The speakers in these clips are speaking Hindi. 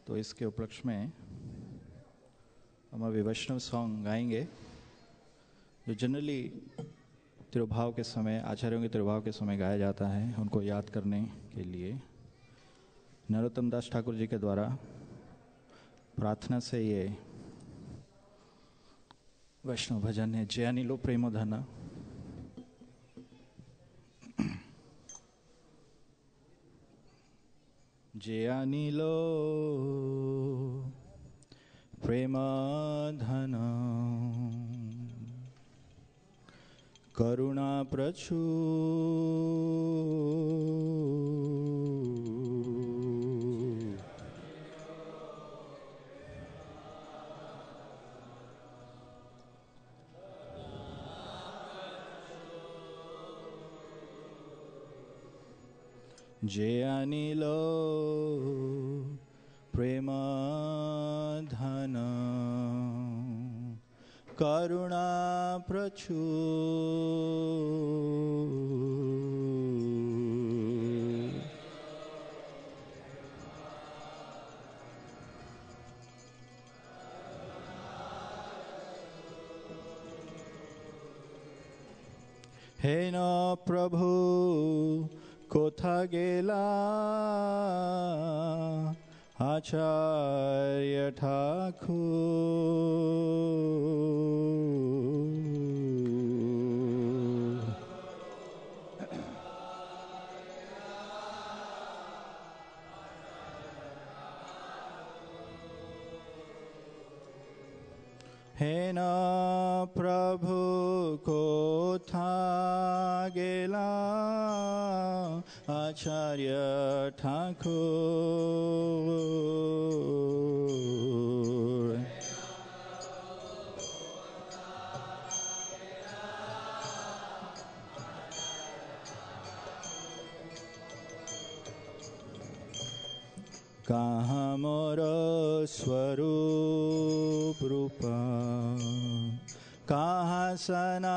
तो इसके उपलक्ष्य में हम अभी वैष्णव सॉन्ग गाएंगे जो जनरली तिरुभाव के समय, आचार्यों के तिरुभाव के समय गाया जाता है, उनको याद करने के लिए। नरोत्तम दास ठाकुर जी के द्वारा प्रार्थना से ये वैष्णव भजन है, जय अनिलो प्रेमोधना। जय अनिलो प्रेमधन करुणा प्रचुर जय अनिलो प्रेमधन करुणा प्रचुर हे न प्रभु कोथा गेला आचार्य ठाकुर। हे न प्रभु कोथा गेला आचार्य ठाकुर। कहाँ मोर स्वरूप रूपा, कहाँ सनातन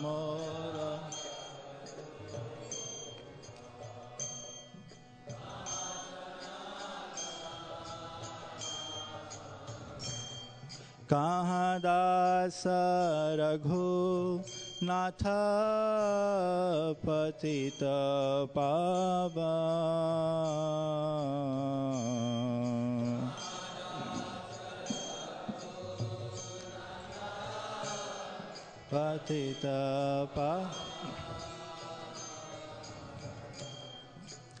मोर। कहाँ दास रघुनाथ पतित पावन। पतित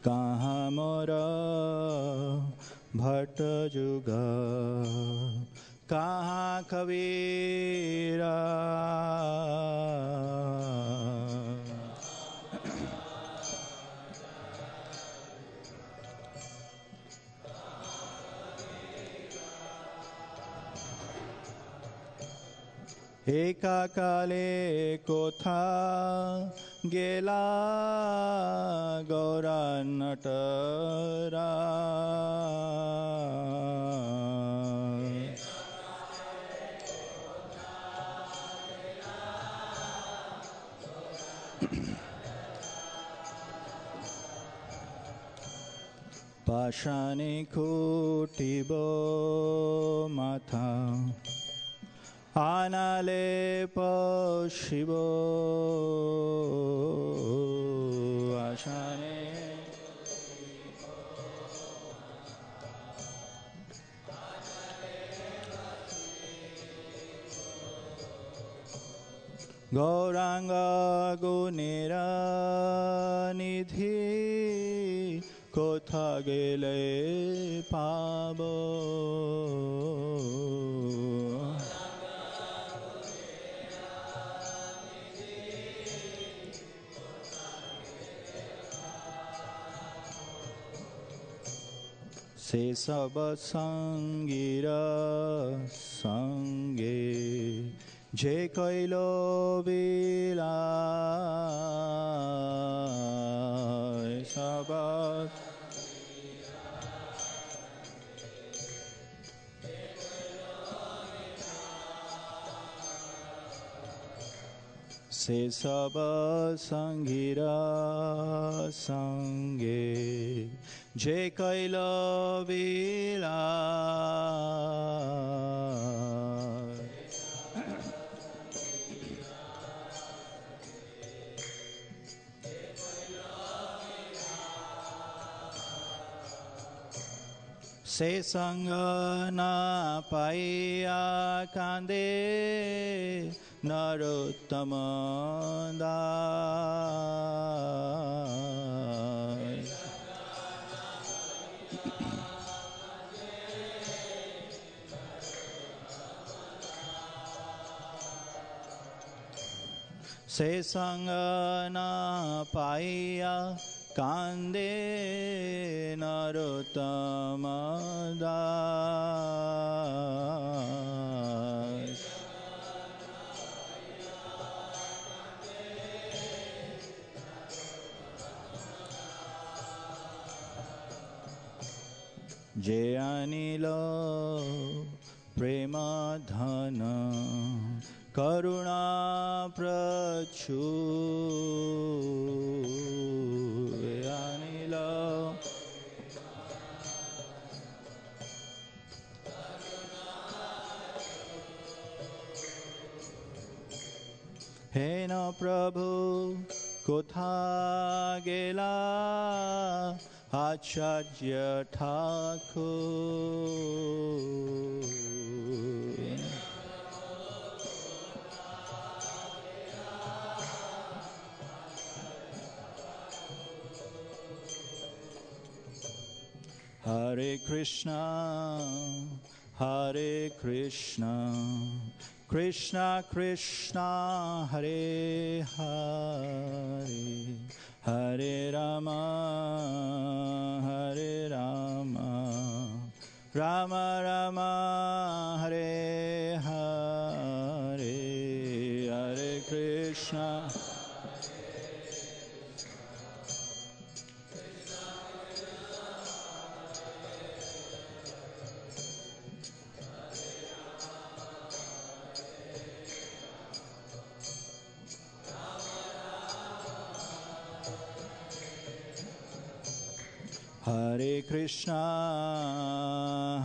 कहाँ मोर भट्ट जुग, कहाँ कबीरा। एका काले कोथा गेला गौरा नटरा। पाषाणे कुटिबो माथा, आनाले पशिबो आशाने। गौरांग गुणेरा निधि, कोथा गेले पाबो। से सब संगीरा संगे, जे कैलो बिलाय सब। से सब संगीरा संगे जे कैल विलास से संग न पाइया कांदे नरोत्तम दास से संग न पाइया कांदे नरोत्तम दास जे अनिल प्रेम धन करुणा प्रचुर अनिल हे न प्रभु कोथा गेला आचार्य Thakur Hare Krishna, Hare Krishna, Krishna Krishna, Hare Hare, Hare Rama, Hare Rama, Rama Rama, Hare Hare, Hare Krishna. Hare Krishna,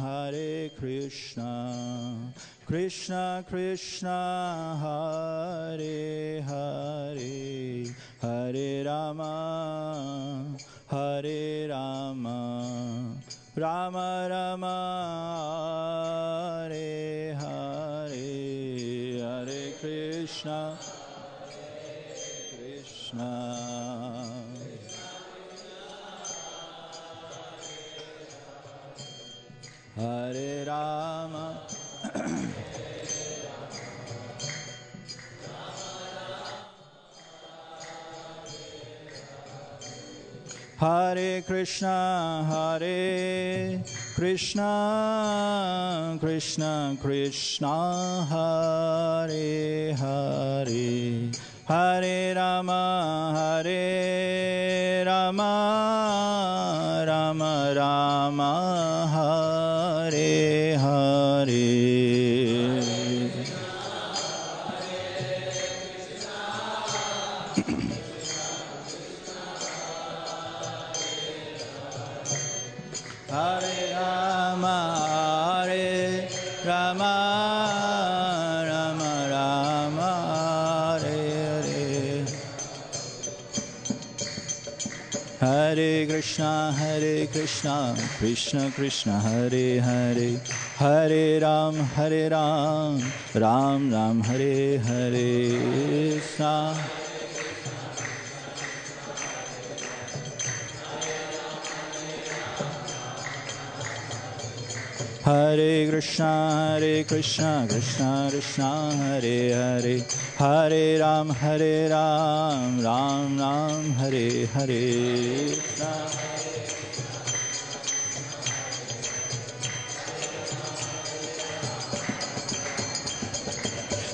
Hare Krishna, Krishna Krishna, Hare Hare, Hare Rama, Hare Rama, Rama Rama, Hare Hare, Hare Krishna, Krishna. Hare Rama, Hare Krishna, Hare Krishna, Krishna Krishna, Hare Hare, Hare Rama, Hare Rama, Rama Rama, Hare Hare. Hare Rama, Hare Rama, Rama Rama, Hare Hare. Hare Krishna, Krishna Krishna, Hare Hare, Hare Ram, Ram Ram, Hare Hare. Hare Krishna, Krishna Krishna, Hare Hare, Hare Ram, Ram Ram, Hare Hare.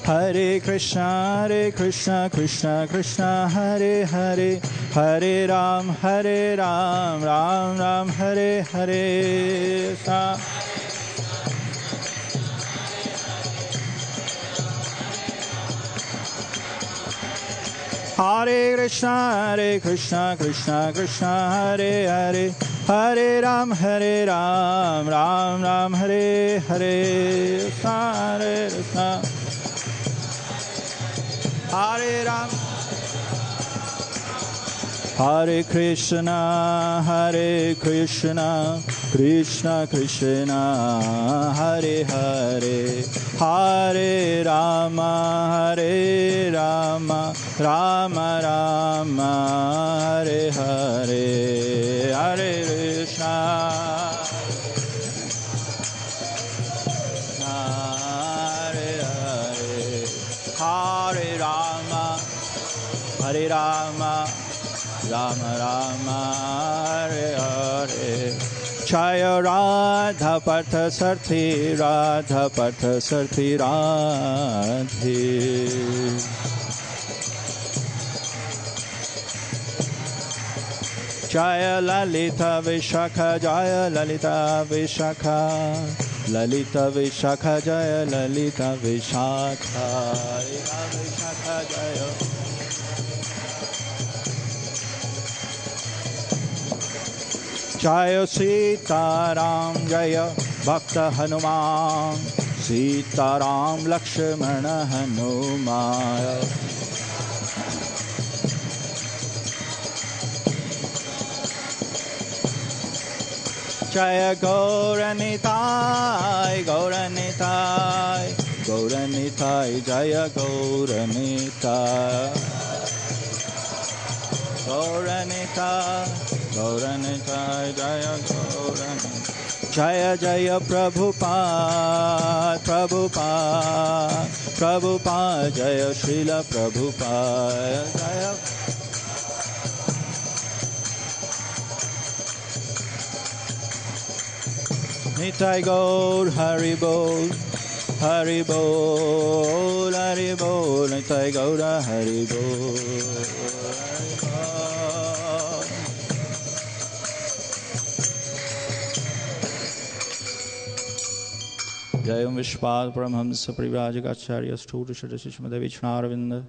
Hare Krishna, Krishna Krishna, Hare Hare, Hare Ram, Ram Ram, Hare Hare. Hare Krishna Krishna Krishna Hare Hare Hare Ram Ram Ram Hare Hare Hare Krishna Hare Ram Hare Krishna Krishna Krishna Hare Hare Hare Rama Rama Rama Hare Hare Hare Krishna Hare Hare Hare Rama Rama Rama Hare Hare Jaya Radha Partha Sarthi Radha Partha Sarthi Radhe Jaya Lalita Vishakha Jaya Lalita Vishakha Lalita Vishakha Jaya Lalita Vishakha Lalita Vishakha Jaya Jaya Sitaram Jaya Bhakta Hanuman Sitaram Lakshmana Hanuman Jaya Gauranitai Gauranitai Gauranitai Jaya Gauranitai Gauranitai Gauranitai Jaya Gauranitai Jaya Jaya Prabhupada Prabhupada Prabhupada Jaya Srila Prabhupada Jaya Nitai Gaur Hari Bol Hari Bol Hari Bol Nitai Gaur Hari Bol Jayam Vishpad Paramhamsa Parivrajakacharya Sthuta Shadashishmada Vichnaravinda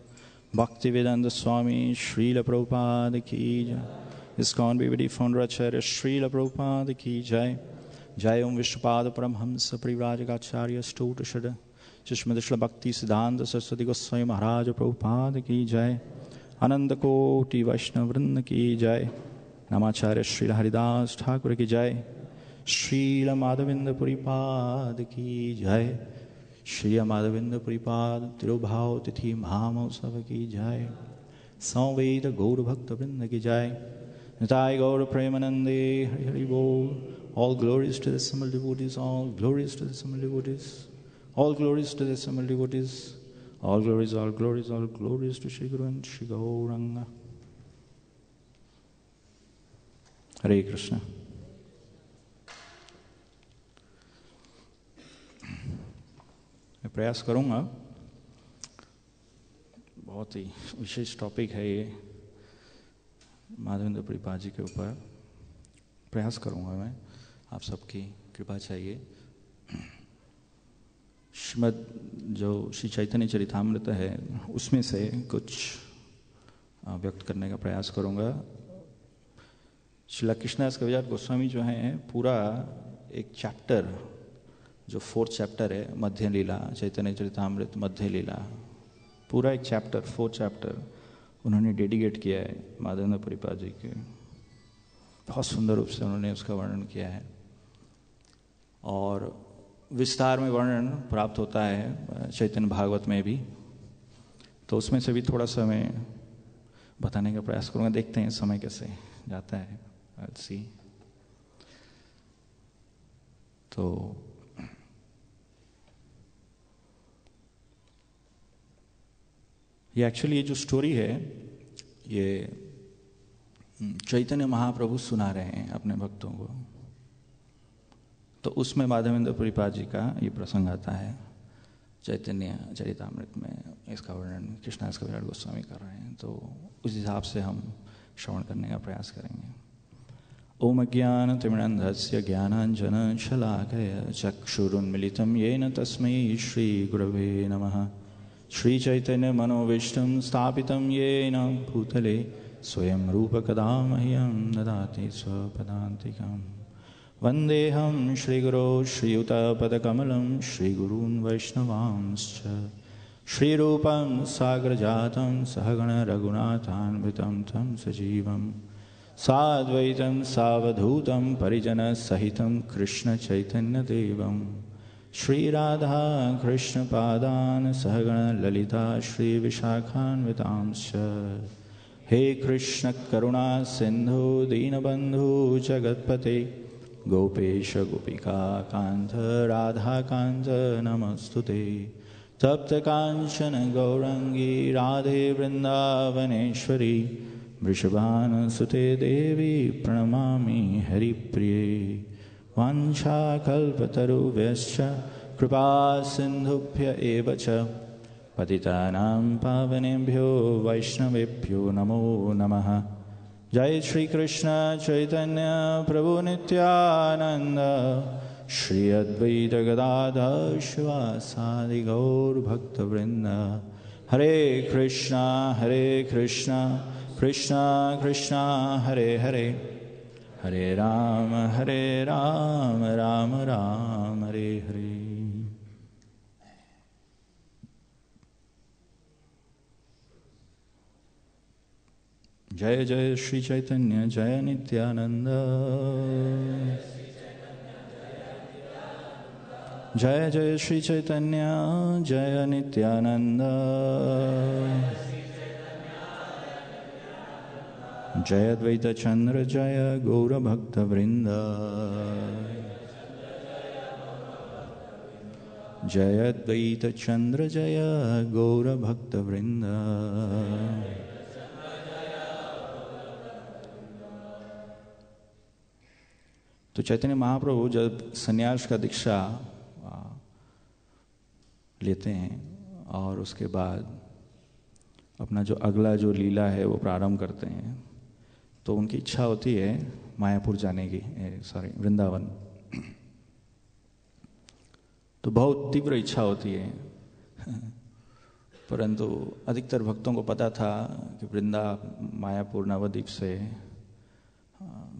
Bhaktivedanta Swami Srila Prabhupada Ki Jai ISKCON BVD Founder Acharya Srila Prabhupada Ki Jai Jayam Vishpad Paramhamsa Parivrajakacharya Sthuta Shadashishmada Shla Bhakti Siddhanta Saraswati Goswami Maharaj Prabhupada Ki Jai Ananda Koti Vaishnava Vrinda Ki Jai Namacharya Srila Haridas Thakur Ki Jai Srila Madhavinda Puripad Ki Jai Srila Madhavinda Puripad Tirobhav Tithi Mahamosava Ki Jai Samveda Gaura Bhakta Vrinda Ki Jai Nitai Gaura Premanande Hari Hari Bol All glories to the assembled devotees, all glories to the assembled devotees, all glories to the assembled devotees, all glories, all glories, all glories to Shri Guru and Shri Gauranga. Hare Krishna. मैं प्रयास करूंगा, बहुत ही विशेष टॉपिक है ये माधवेंद्र पुरीपाद जी के ऊपर। प्रयास करूंगा मैं, आप सबकी कृपा चाहिए। श्रीमद् जो श्री चैतन्य चरितामृत है उसमें से कुछ व्यक्त करने का प्रयास करूंगा। श्रीला कृष्णदास कविराज गोस्वामी जो हैं पूरा एक चैप्टर, जो 4th चैप्टर है मध्य लीला, चैतन्य चरितामृत मध्य लीला, पूरा एक चैप्टर 4th चैप्टर उन्होंने डेडिकेट किया है माधवेंद्र पुरीपाद जी के। बहुत सुंदर रूप से उन्होंने उसका वर्णन किया है और विस्तार में वर्णन प्राप्त होता है चैतन्य भागवत में भी, तो उसमें से भी थोड़ा सा मैं बताने का प्रयास करूँगा। देखते हैं समय कैसे जाता है। सी तो ये एक्चुअली ये जो स्टोरी है ये चैतन्य महाप्रभु सुना रहे हैं अपने भक्तों को, तो उसमें माधवेंद्र पुरीपाद जी का ये प्रसंग आता है चैतन्य चरितामृत में। इसका वर्णन कृष्णदास कविराज गोस्वामी कर रहे हैं, तो उस हिसाब से हम श्रवण करने का प्रयास करेंगे। ओम ज्ञानतिमिरन्धस्य ज्ञानाञ्जनशलाकया चक्षुरुन्मिलितं येन तस्मै श्रीगुरवे नमः। श्रीचैतन्य मनोविष्टं स्थापितं येन भूतले स्वयं रूप कदा मह्यं ददाति स्वपदान्तिकम् वन्देऽहं श्रीगुरो श्रीयुतपदकमलं श्रीगुरून् वैष्णवांश्च श्रीरूपं साग्रजातं सहगण रघुनाथान्वितं तं सजीवं साद्वैतं सावधूतं परिजनसहितं कृष्णचैतन्यदेवं श्रीराधा कृष्णपादान् सहगण ललिता श्रीविशाखान्वितांश्च हे कृष्ण करुणा सिंधु दीनबंधु जगत्पते गोपेश गोपिका कांत राधा कांत नमस्तुते तप्त कांचन गौरंगी राधे वृंदावनेश्वरी वृषभानुसुते देवी प्रणमामि हरिप्रिये वाञ्छाकल्पतरुभ्यश्च कृपा सिन्धुभ्य एव च पतितानां पावनेभ्यो वैष्णवेभ्यो नमो नमः। जय श्री कृष्ण चैतन्य प्रभु नित्यानंद श्री अद्वैत गदाधर शिवासादि गौर भक्तवृंद। हरे कृष्णा कृष्णा कृष्णा हरे हरे हरे राम राम राम हरे हरे। जय जय श्री चैतन्य जय नित्यानंद जय जय श्री चैतन्य जय नित्यानंद जय अद्वैत चंद्र जय गौर भक्त वृंद जय अद्वैत चंद्र जय गौर भक्त वृंद। तो चैतन्य महाप्रभु जब संन्यास का दीक्षा लेते हैं और उसके बाद अपना जो अगला जो लीला है वो प्रारंभ करते हैं, तो उनकी इच्छा होती है मायापुर जाने की, वृंदावन। तो बहुत तीव्र इच्छा होती है, परंतु अधिकतर भक्तों को पता था कि मायापुर नवद्वीप से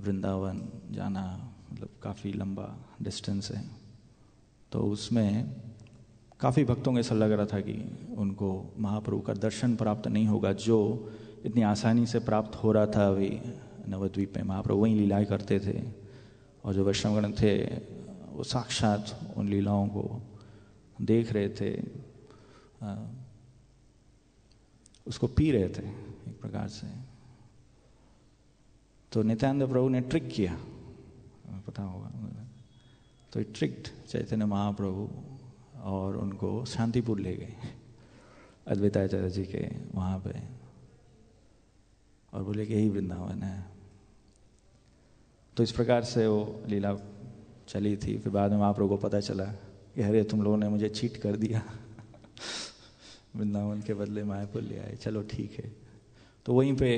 वृंदावन जाना मतलब काफ़ी लंबा डिस्टेंस है। तो उसमें काफ़ी भक्तों को ऐसा लग रहा था कि उनको महाप्रभु का दर्शन प्राप्त नहीं होगा, जो इतनी आसानी से प्राप्त हो रहा था। अभी नवद्वीप में महाप्रभु वहीं लीलाएं करते थे और जो वैष्णवगण थे वो साक्षात उन लीलाओं को देख रहे थे, उसको पी रहे थे एक प्रकार से। तो नित्यानंद प्रभु ने ट्रिक किया, पता होगा, तो ट्रिक्ड चैतन्य महाप्रभु और उनको शांतिपुर ले गए अद्वैताचार्य जी के वहाँ पे, और बोले कि यही वृंदावन है। तो इस प्रकार से वो लीला चली थी। फिर बाद में महाप्रभु को पता चला कि अरे तुम लोगों ने मुझे चीट कर दिया वृंदावन के बदले मायापुर ले आए, चलो ठीक है। तो वहीं पे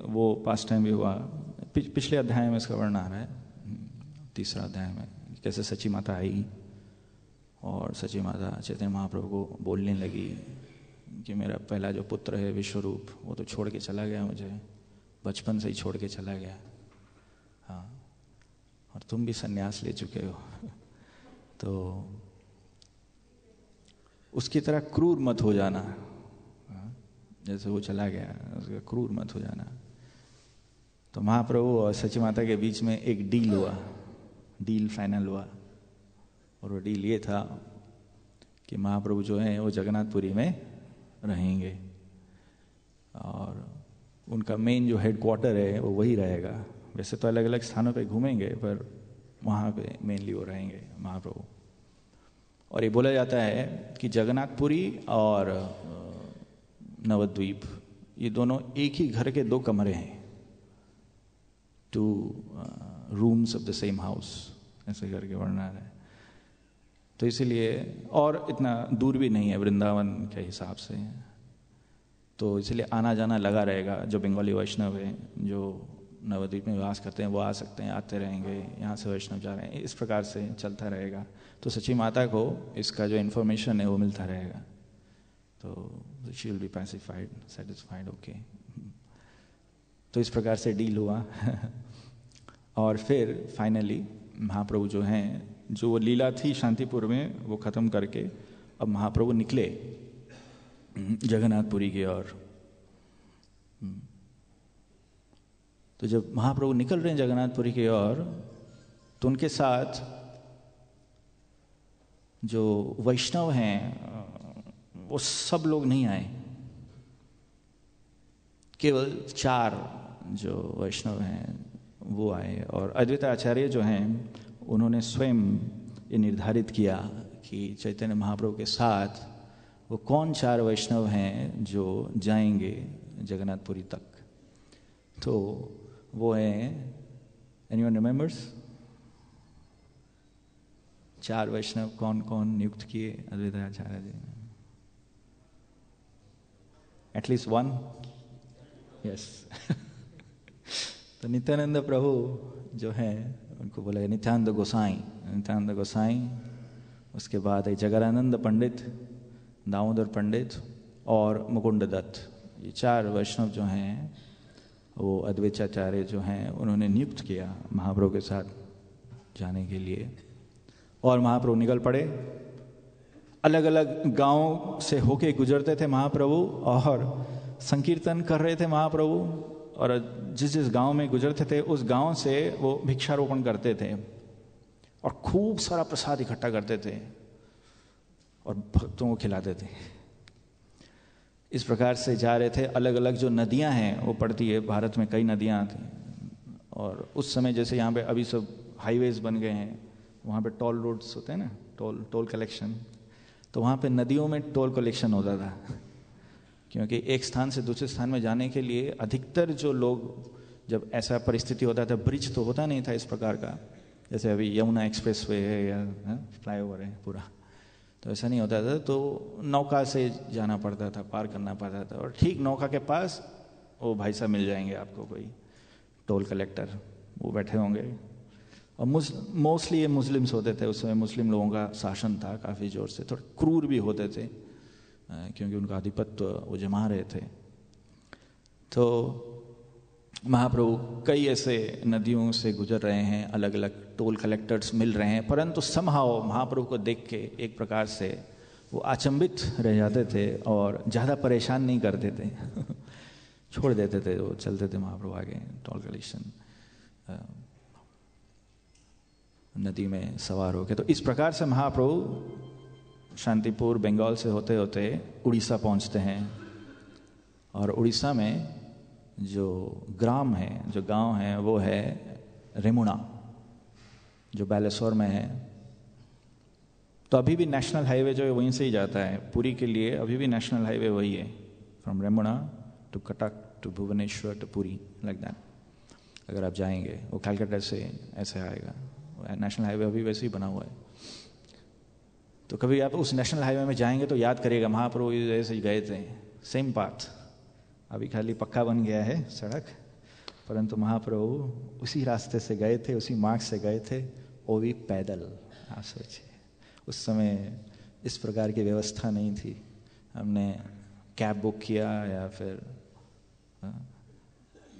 वो पास्ट टाइम भी हुआ। पिछले अध्याय में इसका वर्णन आ रहा है, तीसरा अध्याय में, कैसे सची माता आई और सची माता चैतन्य महाप्रभु को बोलने लगी कि मेरा पहला जो पुत्र है विश्वरूप, वो तो छोड़ के चला गया, मुझे बचपन से ही छोड़ के चला गया। हाँ, और तुम भी सन्यास ले चुके हो, तो उसकी तरह क्रूर मत हो जाना। जैसे वो चला गया, उसका क्रूर मत हो जाना। तो महाप्रभु और सची माता के बीच में एक डील हुआ, डील फाइनल हुआ। और वो डील ये था कि महाप्रभु जो हैं वो जगन्नाथपुरी में रहेंगे और उनका मेन जो हेडक्वार्टर है वो वही रहेगा। वैसे तो अलग अलग स्थानों पे घूमेंगे, पर वहाँ पे मेनली वो रहेंगे महाप्रभु। और ये बोला जाता है कि जगन्नाथपुरी और नवद्वीप ये दोनों एक ही घर के दो कमरे हैं, two rooms of the same house, ऐसे करके वर्णन है। तो इसीलिए, और इतना दूर भी नहीं है वृंदावन के हिसाब से, तो इसलिए आना जाना लगा रहेगा। जो बंगाली वैष्णव है जो नवद्वीप में वास करते हैं वो आ सकते हैं, आते रहेंगे, यहाँ से वैष्णव जा रहे हैं, इस प्रकार से चलता रहेगा। तो सची माता को इसका जो इन्फॉर्मेशन है वो मिलता रहेगा। तो she will be pacified, satisfied, okay. तो इस प्रकार से डील हुआ। और फिर फाइनली महाप्रभु जो हैं, जो वो लीला थी शांतिपुर में वो ख़त्म करके अब महाप्रभु निकले जगन्नाथपुरी की ओर। तो जब महाप्रभु निकल रहे हैं जगन्नाथपुरी की ओर, तो उनके साथ जो वैष्णव हैं वो सब लोग नहीं आए, केवल 4 जो वैष्णव हैं वो आए। और अद्वैत आचार्य जो हैं उन्होंने स्वयं ये निर्धारित किया कि चैतन्य महाप्रभु के साथ वो कौन 4 वैष्णव हैं जो जाएंगे जगन्नाथपुरी तक। तो वो हैं, एनीवन रिमेंबर्स 4 वैष्णव कौन कौन नियुक्त किए अद्वैत आचार्य जी ने? At least 1, yes. तो नित्यानंद प्रभु जो है उनको बोला नित्यानंद गोसाई, उसके बाद है जगरानंद पंडित, दामोदर पंडित और मुकुंद दत्त। ये 4 वैष्णव जो हैं वो अद्वैताचार्य जो हैं उन्होंने नियुक्त किया महाप्रभु के साथ जाने के लिए। और महाप्रभु निकल पड़े। अलग अलग गांव से होके गुजरते थे महाप्रभु और संकीर्तन कर रहे थे महाप्रभु। और जिस जिस गांव में गुजरते थे उस गांव से वो भिक्षारोपण करते थे और खूब सारा प्रसाद इकट्ठा करते थे और भक्तों को खिलाते थे। इस प्रकार से जा रहे थे। अलग अलग जो नदियां हैं वो पड़ती है, भारत में कई नदियां थी। और उस समय जैसे यहाँ पे अभी सब हाईवेज बन गए हैं, वहाँ पे टोल रोड्स होते हैं ना, टोल कलेक्शन। तो वहाँ पे नदियों में टोल कलेक्शन होता था, क्योंकि एक स्थान से दूसरे स्थान में जाने के लिए अधिकतर जो लोग, जब ऐसा परिस्थिति होता था, ब्रिज तो होता नहीं था इस प्रकार का, जैसे अभी यमुना एक्सप्रेस वे है या फ्लाईओवर है पूरा, तो ऐसा नहीं होता था। तो नौका से जाना पड़ता था, पार करना पड़ता था। और ठीक नौका के पास वो भाई साहब मिल जाएंगे आपको, कोई टोल कलेक्टर, वो बैठे होंगे। और मोस्टली ये मुस्लिम्स होते थे। उस समय मुस्लिम लोगों का शासन था काफ़ी ज़ोर से, थोड़े क्रूर भी होते थे क्योंकि उनका आधिपत्य वो जमा रहे थे। तो महाप्रभु कई ऐसे नदियों से गुजर रहे हैं, अलग अलग टोल कलेक्टर्स मिल रहे हैं, परंतु समहाउ महाप्रभु को देख के एक प्रकार से वो अचंभित रह जाते थे और ज़्यादा परेशान नहीं करते थे। छोड़ देते थे, वो चलते थे महाप्रभु आगे टोल कलेक्शन नदी में सवार होके। तो इस प्रकार से महाप्रभु शांतिपुर बंगाल से होते होते उड़ीसा पहुंचते हैं। और उड़ीसा में जो ग्राम है, जो गांव है, वो है रेमुणा, जो बालेश्वर में है। तो अभी भी नेशनल हाईवे जो है वहीं से ही जाता है पुरी के लिए, अभी भी नेशनल हाईवे वही है, from Remuna to Cuttack to Bhubaneswar to Puri, like that. अगर आप जाएंगे वो कलकत्ता से ऐसे आएगा, नेशनल हाईवे अभी वैसे ही बना हुआ है। तो कभी आप उस नेशनल हाईवे में जाएंगे तो याद करिएगा महाप्रभु ऐसे ही गए थे, सेम पाथ। अभी खाली पक्का बन गया है सड़क, परंतु महाप्रभु उसी रास्ते से गए थे, उसी मार्ग से गए थे, वो भी पैदल। आप सोचिए, उस समय इस प्रकार की व्यवस्था नहीं थी। हमने कैब बुक किया या फिर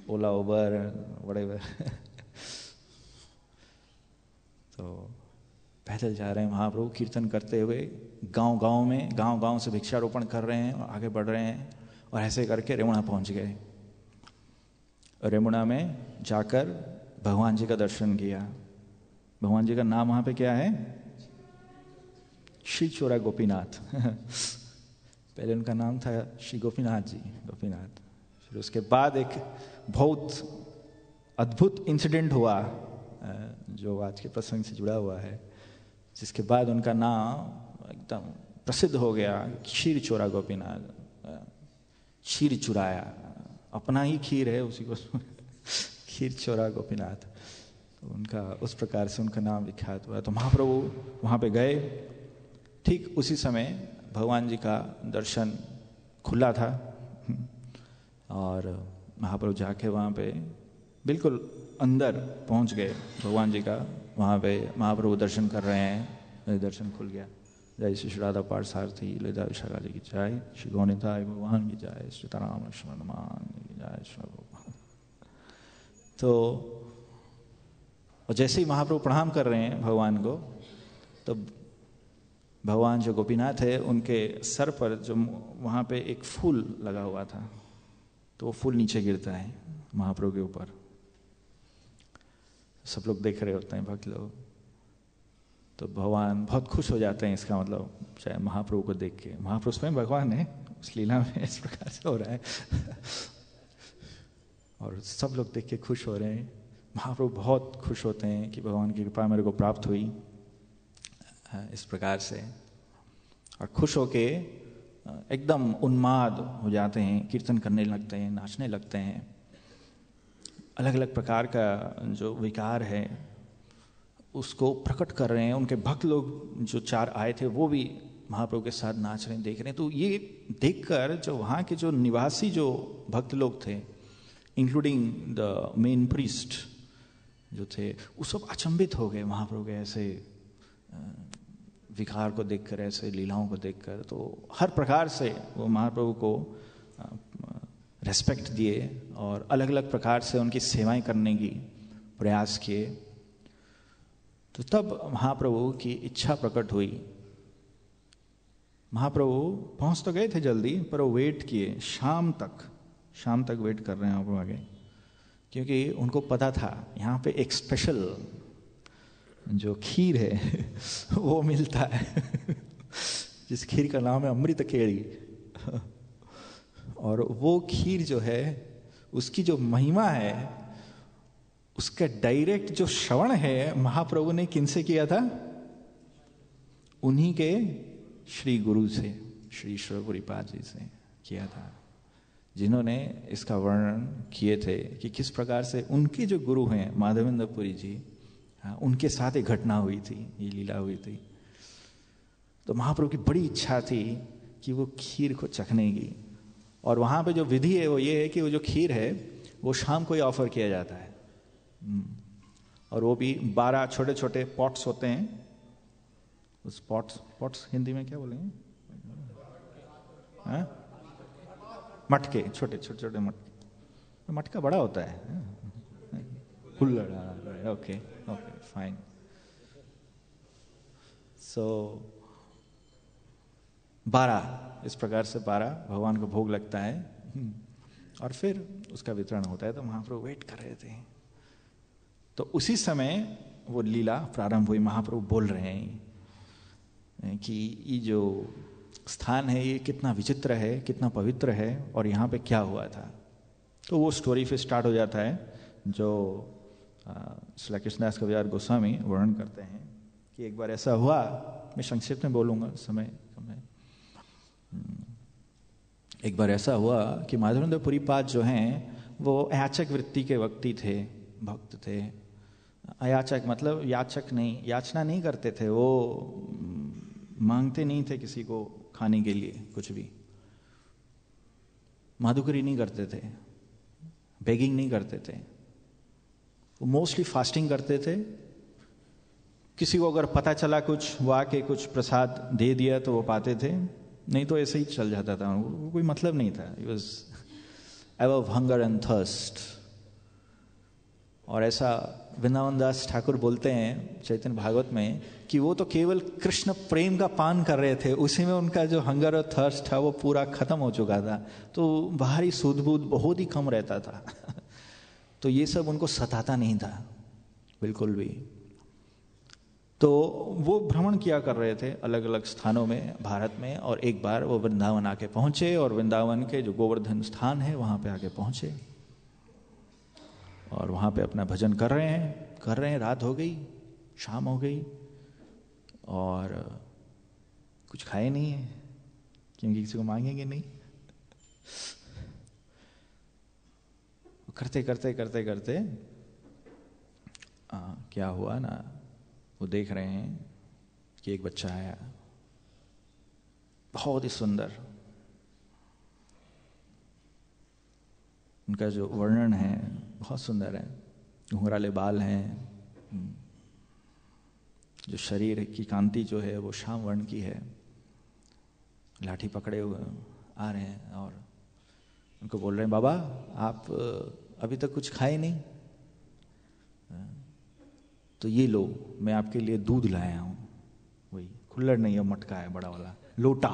ओला उबर व्हाटएवर, तो पैदल जा रहे हैं महाप्रभु कीर्तन करते हुए, गांव-गांव में, गांव-गांव से भिक्षारोपण कर रहे हैं और आगे बढ़ रहे हैं। और ऐसे करके रेमुणा पहुंच गए। रेमुणा में जाकर भगवान जी का दर्शन किया। भगवान जी का नाम वहां पे क्या है? श्री चोरा गोपीनाथ। पहले उनका नाम था श्री गोपीनाथ जी, गोपीनाथ। फिर उसके बाद एक बहुत अद्भुत इंसिडेंट हुआ जो आज के प्रसंग से जुड़ा हुआ है, जिसके बाद उनका नाम एकदम प्रसिद्ध हो गया, क्षीर चोरा गोपीनाथ। क्षीर चुराया, अपना ही खीर है, उसी को क्षीर चोरा गोपीनाथ। तो उनका उस प्रकार से उनका नाम विख्यात हुआ। तो महाप्रभु वहाँ पे गए। ठीक उसी समय भगवान जी का दर्शन खुला था और महाप्रभु जाके वहाँ पे बिल्कुल अंदर पहुँच गए भगवान जी का। वहाँ पे महाप्रभु दर्शन कर रहे हैं, दर्शन खुल गया। जय श्री राधा पार्थसारथी ललिता विशाखा जी की जय, श्री गौनिताय भगवान की जय, श्री सीताराम लक्ष्मण हनुमान की जय, श्री भगवान। तो और जैसे ही महाप्रभु प्रणाम कर रहे हैं भगवान को, तो भगवान जो गोपीनाथ है उनके सर पर जो वहाँ पे एक फूल लगा हुआ था, तो वो फूल नीचे गिरता है महाप्रभु के ऊपर। सब लोग देख रहे होते हैं, भक्त लोग, तो भगवान बहुत खुश हो जाते हैं। इसका मतलब चाहे महाप्रभु को देख के, महाप्रभु स्वयं भगवान है, उस लीला में इस प्रकार से हो रहा है और सब लोग देख के खुश हो रहे हैं। महाप्रभु बहुत खुश होते हैं कि भगवान की कृपा मेरे को प्राप्त हुई इस प्रकार से, और खुश होके एकदम उन्माद हो जाते हैं, कीर्तन करने लगते हैं, नाचने लगते हैं। अलग अलग प्रकार का जो विकार है उसको प्रकट कर रहे हैं। उनके भक्त लोग जो 4 आए थे वो भी महाप्रभु के साथ नाच रहे हैं, देख रहे हैं। तो ये देखकर जो वहाँ के जो निवासी जो भक्त लोग थे, इंक्लूडिंग द मेन प्रीस्ट जो थे, वो सब अचंभित हो गए महाप्रभु के ऐसे विकार को देखकर, ऐसे लीलाओं को देखकर। तो हर प्रकार से वो महाप्रभु को रेस्पेक्ट दिए और अलग अलग प्रकार से उनकी सेवाएं करने की प्रयास किए। तो तब महाप्रभु की इच्छा प्रकट हुई। महाप्रभु पहुंच तो गए थे जल्दी, पर वो वेट किए शाम तक वेट कर रहे हैं आप आगे, क्योंकि उनको पता था यहाँ पे एक स्पेशल जो खीर है वो मिलता है जिस खीर का नाम है अमृत केड़ी। और वो खीर जो है उसकी जो महिमा है, उसका डायरेक्ट जो श्रवण है महाप्रभु ने किनसे किया था? उन्हीं के श्री गुरु से, श्री ईश्वरपुरीपाद जी से किया था, जिन्होंने इसका वर्णन किए थे कि किस प्रकार से उनके जो गुरु हैं माधवेंद्र पुरी जी, उनके साथ एक घटना हुई थी, ये लीला हुई थी। तो महाप्रभु की बड़ी इच्छा थी कि वो खीर को चखने की। और वहाँ पे जो विधि है वो ये है कि वो जो खीर है वो शाम को ही ऑफर किया जाता है, और वो भी 12 छोटे छोटे पॉट्स होते हैं। उस पॉट्स हिंदी में क्या बोलेंगे? मटके, छोटे छोटे मटके। मटका बड़ा होता है, हुल्लड़। Okay fine. सो 12 इस प्रकार से 12 भगवान को भोग लगता है और फिर उसका वितरण होता है। तो महाप्रभु वेट कर रहे थे। तो उसी समय वो लीला प्रारंभ हुई। महाप्रभु बोल रहे हैं कि ये जो स्थान है ये कितना विचित्र है, कितना पवित्र है, और यहाँ पे क्या हुआ था। तो वो स्टोरी फिर स्टार्ट हो जाता है जो श्री कृष्णदास कविराज गोस्वामी वर्णन करते हैं कि एक बार ऐसा हुआ, मैं संक्षिप्त में बोलूँगा समय। एक बार ऐसा हुआ कि माधवेंद्र पुरीपाद जो हैं वो अयाचक वृत्ति के व्यक्ति थे, भक्त थे। अयाचक मतलब याचक नहीं, याचना नहीं करते थे, वो मांगते नहीं थे किसी को खाने के लिए कुछ भी, माधुकरी नहीं करते थे, बेगिंग नहीं करते थे। वो मोस्टली फास्टिंग करते थे। किसी को अगर पता चला कुछ, वो आके कुछ प्रसाद दे दिया तो वो पाते थे, नहीं तो ऐसे ही चल जाता था, वो कोई मतलब नहीं था। It was above hunger and thirst। और ऐसा वृंदावन दास ठाकुर बोलते हैं चैतन्य भागवत में कि वो तो केवल कृष्ण प्रेम का पान कर रहे थे, उसी में उनका जो हंगर और थर्स्ट था वो पूरा खत्म हो चुका था। तो बाहरी सूद बूद बहुत ही कम रहता था तो ये सब उनको सताता नहीं था बिल्कुल भी। तो वो भ्रमण किया कर रहे थे अलग अलग स्थानों में भारत में, और एक बार वो वृंदावन आके पहुंचे, और वृंदावन के जो गोवर्धन स्थान है वहां पे आके पहुंचे, और वहां पे अपना भजन कर रहे हैं। रात हो गई, शाम हो गई, और कुछ खाए नहीं है क्योंकि किसी को मांगेंगे नहीं। करते करते क्या हुआ ना, वो देख रहे हैं कि एक बच्चा आया, बहुत ही सुंदर। उनका जो वर्णन है बहुत सुंदर है, घुंघराले बाल हैं, जो शरीर की कांति जो है वो श्याम वर्ण की है, लाठी पकड़े हुए आ रहे हैं और उनको बोल रहे हैं, बाबा आप अभी तक कुछ खाए नहीं, तो ये लो मैं आपके लिए दूध लाया हूँ। वही खुल्लड़ नहीं है, मटका है बड़ा वाला, लोटा,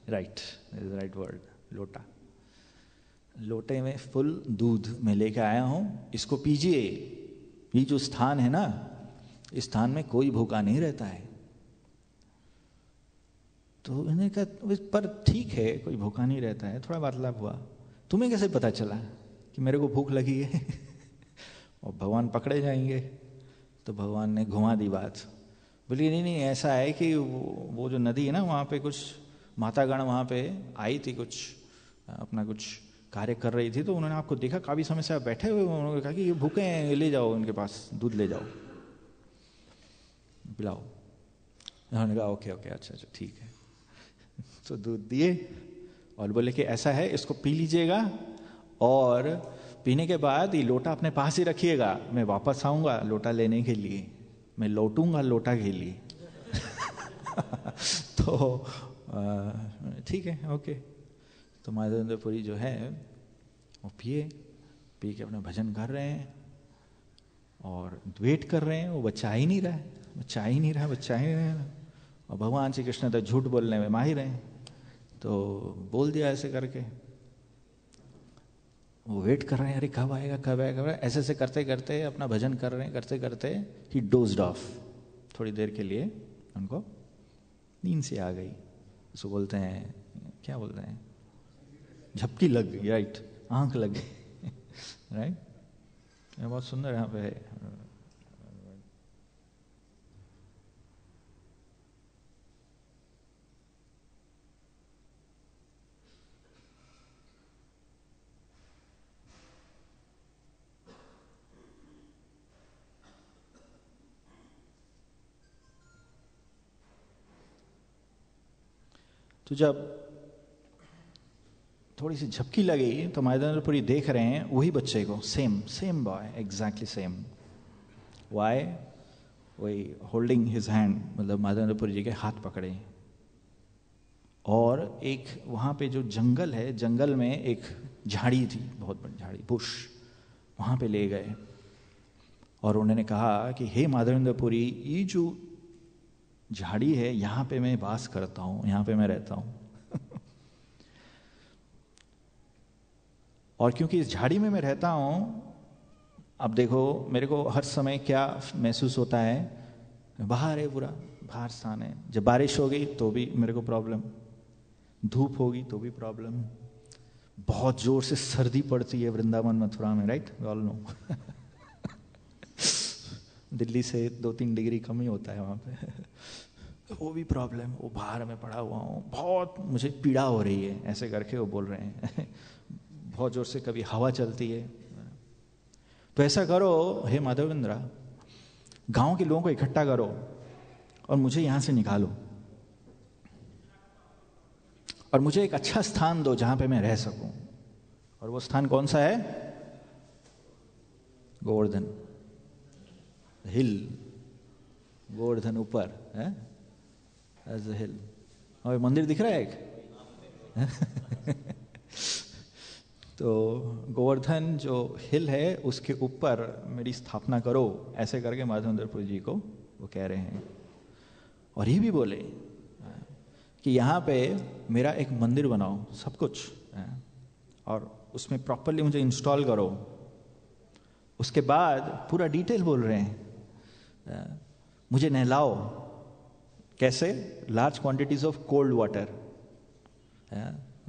राइट राइट वर्ड, लोटा। लोटे में फुल दूध मैं लेके आया हूँ, इसको पीजिए। ये जो स्थान है ना, इस स्थान में कोई भूखा नहीं रहता है। तो इन्हें कहा, पर ठीक है कोई भूखा नहीं रहता है, थोड़ा वार्तालाप हुआ। तुम्हें कैसे पता चला कि मेरे को भूख लगी है? और भगवान पकड़े जाएंगे। तो भगवान ने घुमा दी बात, बोलिए नहीं नहीं ऐसा है कि वो जो नदी है ना, वहाँ पे कुछ मातागण वहाँ पे आई थी, कुछ अपना कुछ कार्य कर रही थी, तो उन्होंने आपको देखा काफ़ी समय से आप बैठे हुए, उन्होंने कहा कि ये भूखे हैं, ले जाओ इनके पास, दूध ले जाओ, पिलाओ। उन्होंने कहा ओके ओके अच्छा अच्छा ठीक है। तो दूध दिए और बोले कि ऐसा है, इसको पी लीजिएगा और पीने के बाद ये लोटा अपने पास ही रखिएगा, मैं वापस आऊँगा लोटा लेने के लिए, मैं लौटूंगा लोटा के लिए। तो ठीक है ओके। तो माधवेंद्रपुरी जो है वो पी के अपना भजन कर रहे हैं और वेट कर रहे हैं, वो बच्चा ही नहीं रहा है, बच्चा ही नहीं रहा। और भगवान श्री कृष्ण तो झूठ बोलने में माहिर हैं, तो बोल दिया ऐसे करके। वो वेट कर रहे हैं, अरे कब आएगा कब आएगा, ऐसे ऐसे करते करते अपना भजन कर रहे हैं, करते करते ही डोज्ड ऑफ। थोड़ी देर के लिए उनको नींद से आ गई, उसको बोलते हैं, क्या बोलते हैं, झपकी लग गई, राइट, आंख लग गई, राइट। ये बहुत सुंदर यहाँ पे है। तो जब थोड़ी सी झपकी लगी तो माधवेंद्रपुरी देख रहे हैं वही बच्चे को, same boy, exactly same. Why? वही होल्डिंग हिज हैंड, मतलब माधवेंद्रपुरी जी के हाथ पकड़े। और एक वहाँ पे जो जंगल है, जंगल में एक झाड़ी थी, बहुत बड़ी झाड़ी, बुश, वहाँ पे ले गए और उन्होंने कहा कि हे माधवेंद्रपुरी, ये जो झाड़ी है यहाँ पे मैं वास करता हूँ, यहाँ पे मैं रहता हूँ। और क्योंकि इस झाड़ी में मैं रहता हूँ, अब देखो मेरे को हर समय क्या महसूस होता है, बाहर है पूरा, बाहर स्थान है, जब बारिश होगी तो भी मेरे को प्रॉब्लम, धूप होगी तो भी प्रॉब्लम, बहुत जोर से सर्दी पड़ती है वृंदावन मथुरा में, right, we all know. Delhi से 2-3 डिग्री कम ही होता है वहाँ पे। वो भी प्रॉब्लम, वो बाहर में पड़ा हुआ हूँ, बहुत मुझे पीड़ा हो रही है, ऐसे करके वो बोल रहे हैं। बहुत जोर से कभी हवा चलती है। तो ऐसा करो हे माधवेंद्र, गांव के लोगों को इकट्ठा करो और मुझे यहां से निकालो और मुझे एक अच्छा स्थान दो जहां पे मैं रह सकूं। और वो स्थान कौन सा है? गोवर्धन हिल, गोवर्धन ऊपर है, एज अ हिल। और मंदिर दिख रहा है एक। तो गोवर्धन जो हिल है उसके ऊपर मेरी स्थापना करो, ऐसे करके माधवेंद्रपुरी जी को वो कह रहे हैं। और ये भी बोले कि यहाँ पे मेरा एक मंदिर बनाओ, सब कुछ, और उसमें प्रॉपरली मुझे इंस्टॉल करो। उसके बाद पूरा डिटेल बोल रहे हैं, मुझे नहलाओ, कैसे? Large quantities of cold water,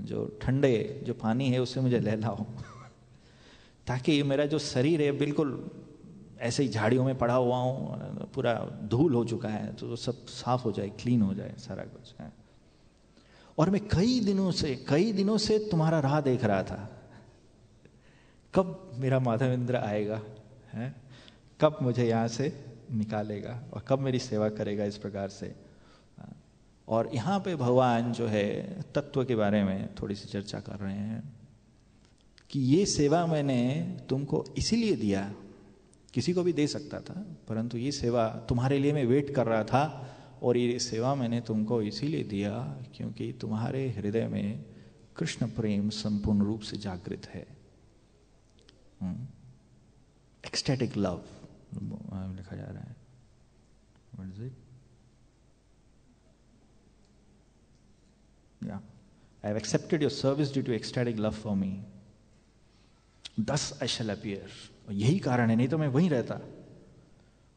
जो ठंडे जो पानी है उससे मुझे नहलाओ, ताकि मेरा जो शरीर है बिल्कुल ऐसे ही झाड़ियों में पड़ा हुआ हूँ, पूरा धूल हो चुका है, तो सब साफ हो जाए, क्लीन हो जाए सारा कुछ है। और मैं कई दिनों से तुम्हारा राह देख रहा था, कब मेरा माधवेंद्र आएगा है, कब मुझे यहाँ से निकालेगा और कब मेरी सेवा करेगा इस प्रकार से। और यहाँ पे भगवान जो है तत्व के बारे में थोड़ी सी चर्चा कर रहे हैं कि ये सेवा मैंने तुमको इसीलिए दिया किसी को भी दे सकता था, परंतु ये सेवा तुम्हारे लिए मैं वेट कर रहा था, और ये सेवा मैंने तुमको इसीलिए दिया क्योंकि तुम्हारे हृदय में कृष्ण प्रेम संपूर्ण रूप से जागृत है। एक्सटैटिक लव लिखा जा रहा है। What is it? Yeah. I have accepted your service due to ecstatic love for me. Thus I shall appear. और यही कारण है, नहीं तो मैं वहीं रहता,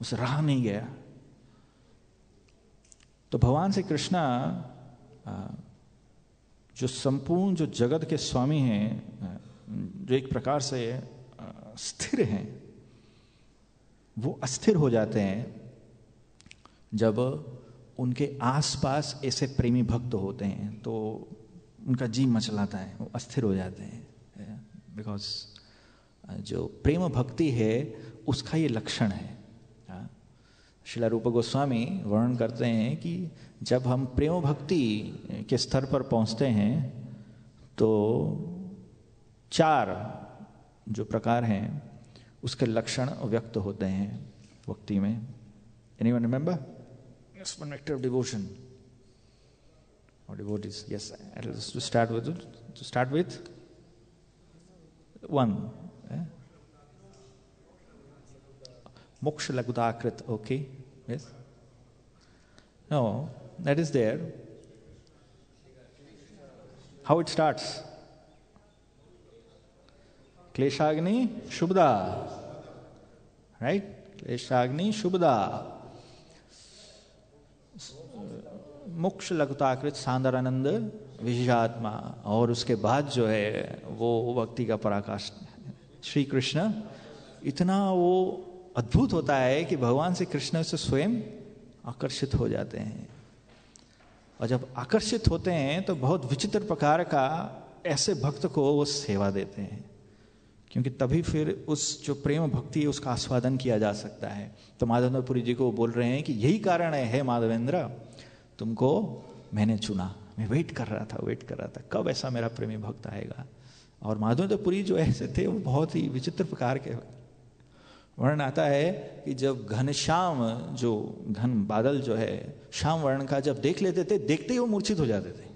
उसे रहा नहीं गया। तो भगवान श्री कृष्णा जो संपूर्ण जो जगत के स्वामी हैं, जो एक प्रकार से स्थिर हैं, वो अस्थिर हो जाते हैं जब उनके आसपास ऐसे प्रेमी भक्त होते हैं, तो उनका जी मचलाता है, वो अस्थिर हो जाते हैं। बिकॉज जो प्रेम भक्ति है उसका ये लक्षण है। श्रील रूप गोस्वामी वर्णन करते हैं कि जब हम प्रेम भक्ति के स्तर पर पहुंचते हैं तो 4 जो प्रकार हैं उसके लक्षण व्यक्त होते हैं भक्ति में। Anyone remember? Yes, one vector of devotion or devotees. Yes, to start with 1. Moksha lagudakrit. Okay. Yes. No, that is there. How it starts? Kleshagni Shubda. Right? Kleshagni Shubda. मोक्ष लघुताकृत सांदरानंद विशेषात्मा। और उसके बाद जो है वो भक्ति का पराकाष्ठ। श्री कृष्ण इतना वो अद्भुत होता है कि भगवान श्री कृष्ण से स्वयं आकर्षित हो जाते हैं, और जब आकर्षित होते हैं तो बहुत विचित्र प्रकार का ऐसे भक्त को वो सेवा देते हैं, क्योंकि तभी फिर उस जो प्रेम भक्ति है उसका आस्वादन किया जा सकता है। तो माधवेंद्रपुरी जी को बोल रहे हैं कि यही कारण है, माधवेंद्र तुमको मैंने चुना, मैं वेट कर रहा था कब ऐसा मेरा प्रेमी भक्त आएगा। और माधवेंद्रपुरी जो ऐसे थे वो बहुत ही विचित्र प्रकार के वर्णन आता है कि जब घनश्याम जो घन बादल जो है श्याम वर्ण का जब देख लेते थे, देखते ही वो मूर्छित हो जाते थे।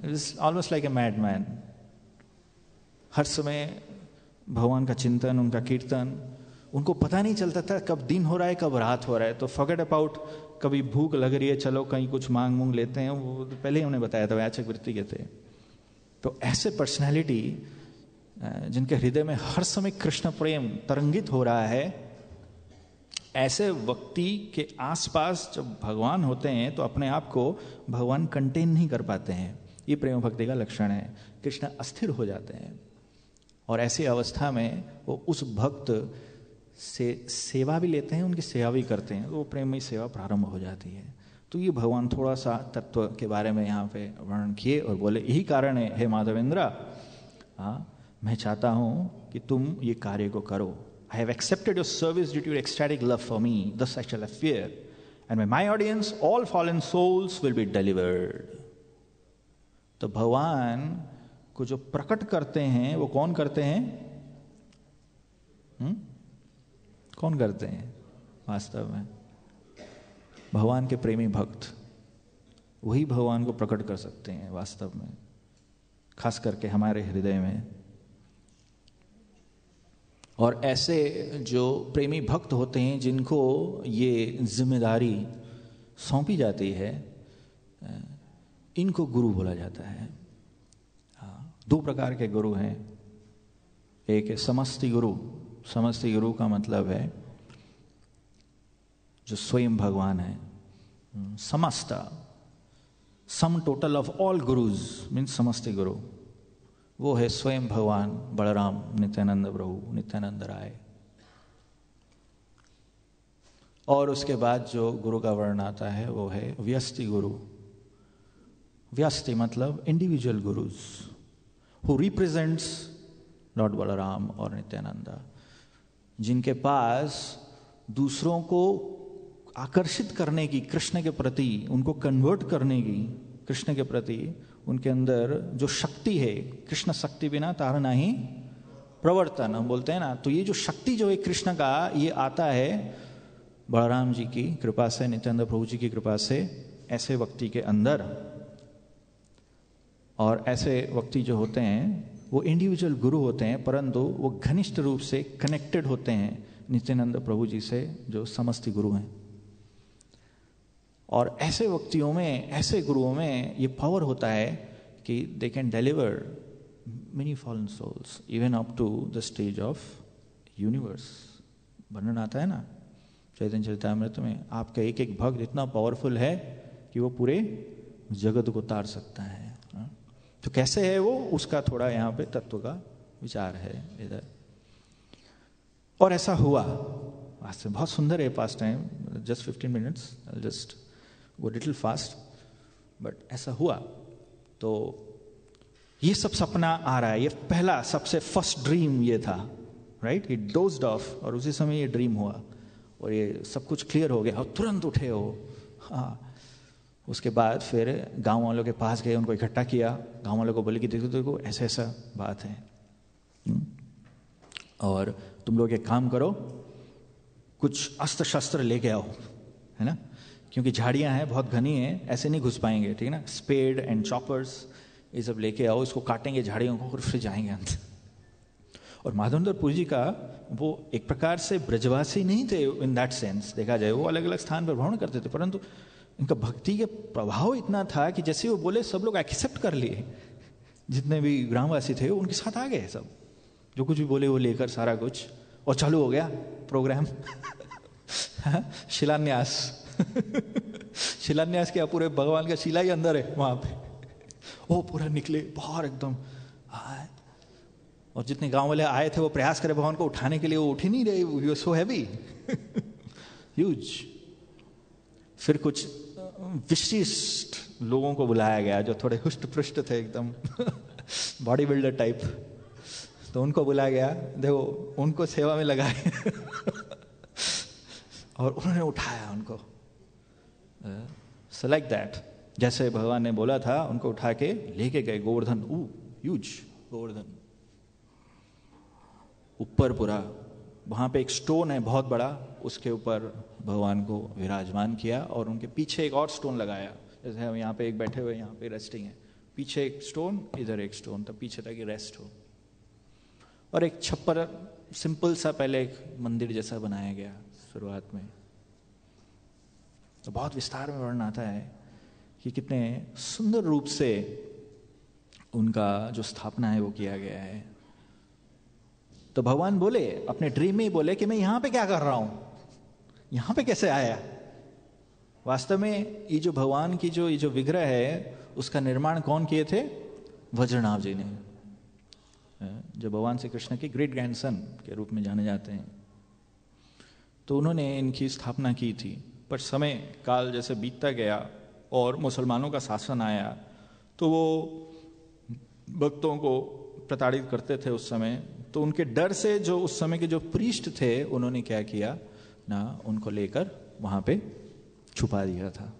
It's almost like a madman. हर समय भगवान का चिंतन, उनका कीर्तन, उनको पता नहीं चलता था कब दिन हो रहा है कब रात हो रहा है। तो फॉरगेट अबाउट कभी भूख लग रही है, चलो कहीं कुछ मांग लेते हैं, वो पहले ही उन्हें बताया था, याचक वृत्ति के थे। तो ऐसे पर्सनैलिटी जिनके हृदय में हर समय कृष्ण प्रेम तरंगित हो रहा है, ऐसे व्यक्ति के आसपास जब भगवान होते हैं तो अपने आप को भगवान कंटेन नहीं कर पाते हैं। ये प्रेम भक्ति का लक्षण है। कृष्ण अस्थिर हो जाते हैं और ऐसी अवस्था में वो उस भक्त से सेवा भी लेते हैं, उनकी सेवा भी करते हैं, तो वो प्रेम में सेवा प्रारंभ हो जाती है। तो ये भगवान थोड़ा सा तत्व के बारे में यहाँ पे वर्णन किए और बोले यही कारण है हे माधवेंद्र, मैं चाहता हूँ कि तुम ये कार्य को करो। I have accepted your service due to your ecstatic love for me. Thus I shall appear, and by my audience all fallen souls will be delivered. तो भगवान को जो प्रकट करते हैं वो कौन करते हैं? कौन करते हैं वास्तव में? भगवान के प्रेमी भक्त, वही भगवान को प्रकट कर सकते हैं वास्तव में, खास करके हमारे हृदय में। और ऐसे जो प्रेमी भक्त होते हैं जिनको ये जिम्मेदारी सौंपी जाती है, इनको गुरु बोला जाता है। 2 प्रकार के गुरु हैं। एक है समस्ति गुरु। समस्ति गुरु का मतलब है जो स्वयं भगवान है। समस्त, sum total of all gurus means समस्ति गुरु। वो है स्वयं भगवान बलराम नित्यानंद प्रभु, नित्यानंद राय। और उसके बाद जो गुरु का वर्ण आता है वो है व्यस्ति गुरु। व्यस्ति मतलब individual gurus who represents Lord Balaram और नित्यानंद, जिनके पास दूसरों को आकर्षित करने की, कृष्ण के प्रति उनको कन्वर्ट करने की, कृष्ण के प्रति उनके अंदर जो शक्ति है, कृष्ण शक्ति बिना तार नहीं प्रवर्तन हम बोलते हैं ना, तो ये जो शक्ति जो है कृष्ण का, ये आता है बलराम जी की कृपा से, नित्यानंद प्रभु जी की कृपा से ऐसे व्यक्ति के अंदर। और ऐसे व्यक्ति जो होते हैं वो इंडिविजुअल गुरु होते हैं, परंतु वो घनिष्ठ रूप से कनेक्टेड होते हैं नित्यानंद प्रभु जी से, जो समस्त गुरु हैं। और ऐसे व्यक्तियों में, ऐसे गुरुओं में ये पावर होता है कि they can deliver many fallen souls even up to the stage of universe. वर्णन आता है ना चैतन्य चरितामृत में, आपका एक एक भक्त इतना पावरफुल है कि वो पूरे जगत को तार सकता है। तो कैसे है वो, उसका थोड़ा यहाँ पे तत्व का विचार है इधर। और ऐसा हुआ, वास्तव में बहुत सुंदर है past time, just 15 minutes, just वो लिटिल फास्ट, बट ऐसा हुआ। तो ये सब सपना आ रहा है, ये पहला सबसे फर्स्ट ड्रीम ये था, राइट, इट डोज्ड ऑफ, और उसी समय ये ड्रीम हुआ और ये सब कुछ क्लियर हो गया और तुरंत उठे हो। हाँ, उसके बाद फिर गांव वालों के पास गए, उनको इकट्ठा किया, गांव वालों को बोले कि देखो देखो ऐसा ऐसा बात है, और तुम लोग एक काम करो, कुछ अस्त्र शस्त्र लेके आओ, है ना, क्योंकि झाड़ियां हैं बहुत घनी हैं, ऐसे नहीं घुस पाएंगे, ठीक है ना, स्पेड एंड चॉपर्स ये सब लेके आओ, इसको काटेंगे झाड़ियों को और फिर जाएंगे अंदर। और माधवेंद्र पुरी जी का वो एक प्रकार से ब्रजवासी नहीं थे इन दैट सेंस, देखा जाए वो अलग अलग स्थान पर भ्रमण करते थे, परंतु इनका भक्ति के प्रभाव इतना था कि जैसे वो बोले सब लोग एक्सेप्ट कर लिए, जितने भी ग्रामवासी थे उनके साथ आ गए सब, जो कुछ भी बोले वो लेकर सारा कुछ, और चालू हो गया प्रोग्राम। शिलान्यास। शिलान्यास किया, पूरे भगवान का शिला ही अंदर है वहां पे, वो पूरा निकले बाहर एकदम। और जितने गांव वाले आए थे वो प्रयास करे भगवान को उठाने के लिए, वो उठ ही नहीं रहे, वो सो हैवी, ह्यूज। फिर कुछ विशिष्ट लोगों को बुलाया गया जो थोड़े हुष्ट पृष्ठ थे एकदम, बॉडी बिल्डर टाइप, तो उनको बुलाया गया, देखो उनको सेवा में लगाए। और उन्होंने उठाया उनको, सो लाइक दैट, जैसे भगवान ने बोला था, उनको उठा के लेके गए गोवर्धन, ह्यूज गोवर्धन ऊपर पूरा, वहां पे एक स्टोन है बहुत बड़ा, उसके ऊपर भगवान को विराजमान किया, और उनके पीछे एक और स्टोन लगाया, जैसे हम यहाँ पे एक बैठे हुए यहाँ पे रेस्टिंग है, पीछे एक स्टोन, इधर एक स्टोन, तब पीछे ताकि रेस्ट हो। और एक छप्पर सिंपल सा पहले एक मंदिर जैसा बनाया गया शुरुआत में। तो बहुत विस्तार में वर्णन आता है कि कितने सुंदर रूप से उनका जो स्थापना है वो किया गया है। तो भगवान बोले अपने ड्रीम में ही बोले कि मैं यहां पे क्या कर रहा हूं, यहां पे कैसे आया। वास्तव में ये जो भगवान की ये जो विग्रह है उसका निर्माण कौन किए थे, वज्रनाभ जी ने, जो भगवान श्री कृष्ण के ग्रेट ग्रैंडसन के रूप में जाने जाते हैं। तो उन्होंने इनकी स्थापना की थी, पर समय काल जैसे बीतता गया और मुसलमानों का शासन आया, तो वो भक्तों को प्रताड़ित करते थे उस समय। तो उनके डर से जो उस समय के जो प्रीस्ट थे उन्होंने क्या किया ना, उनको लेकर वहां पे छुपा दिया था।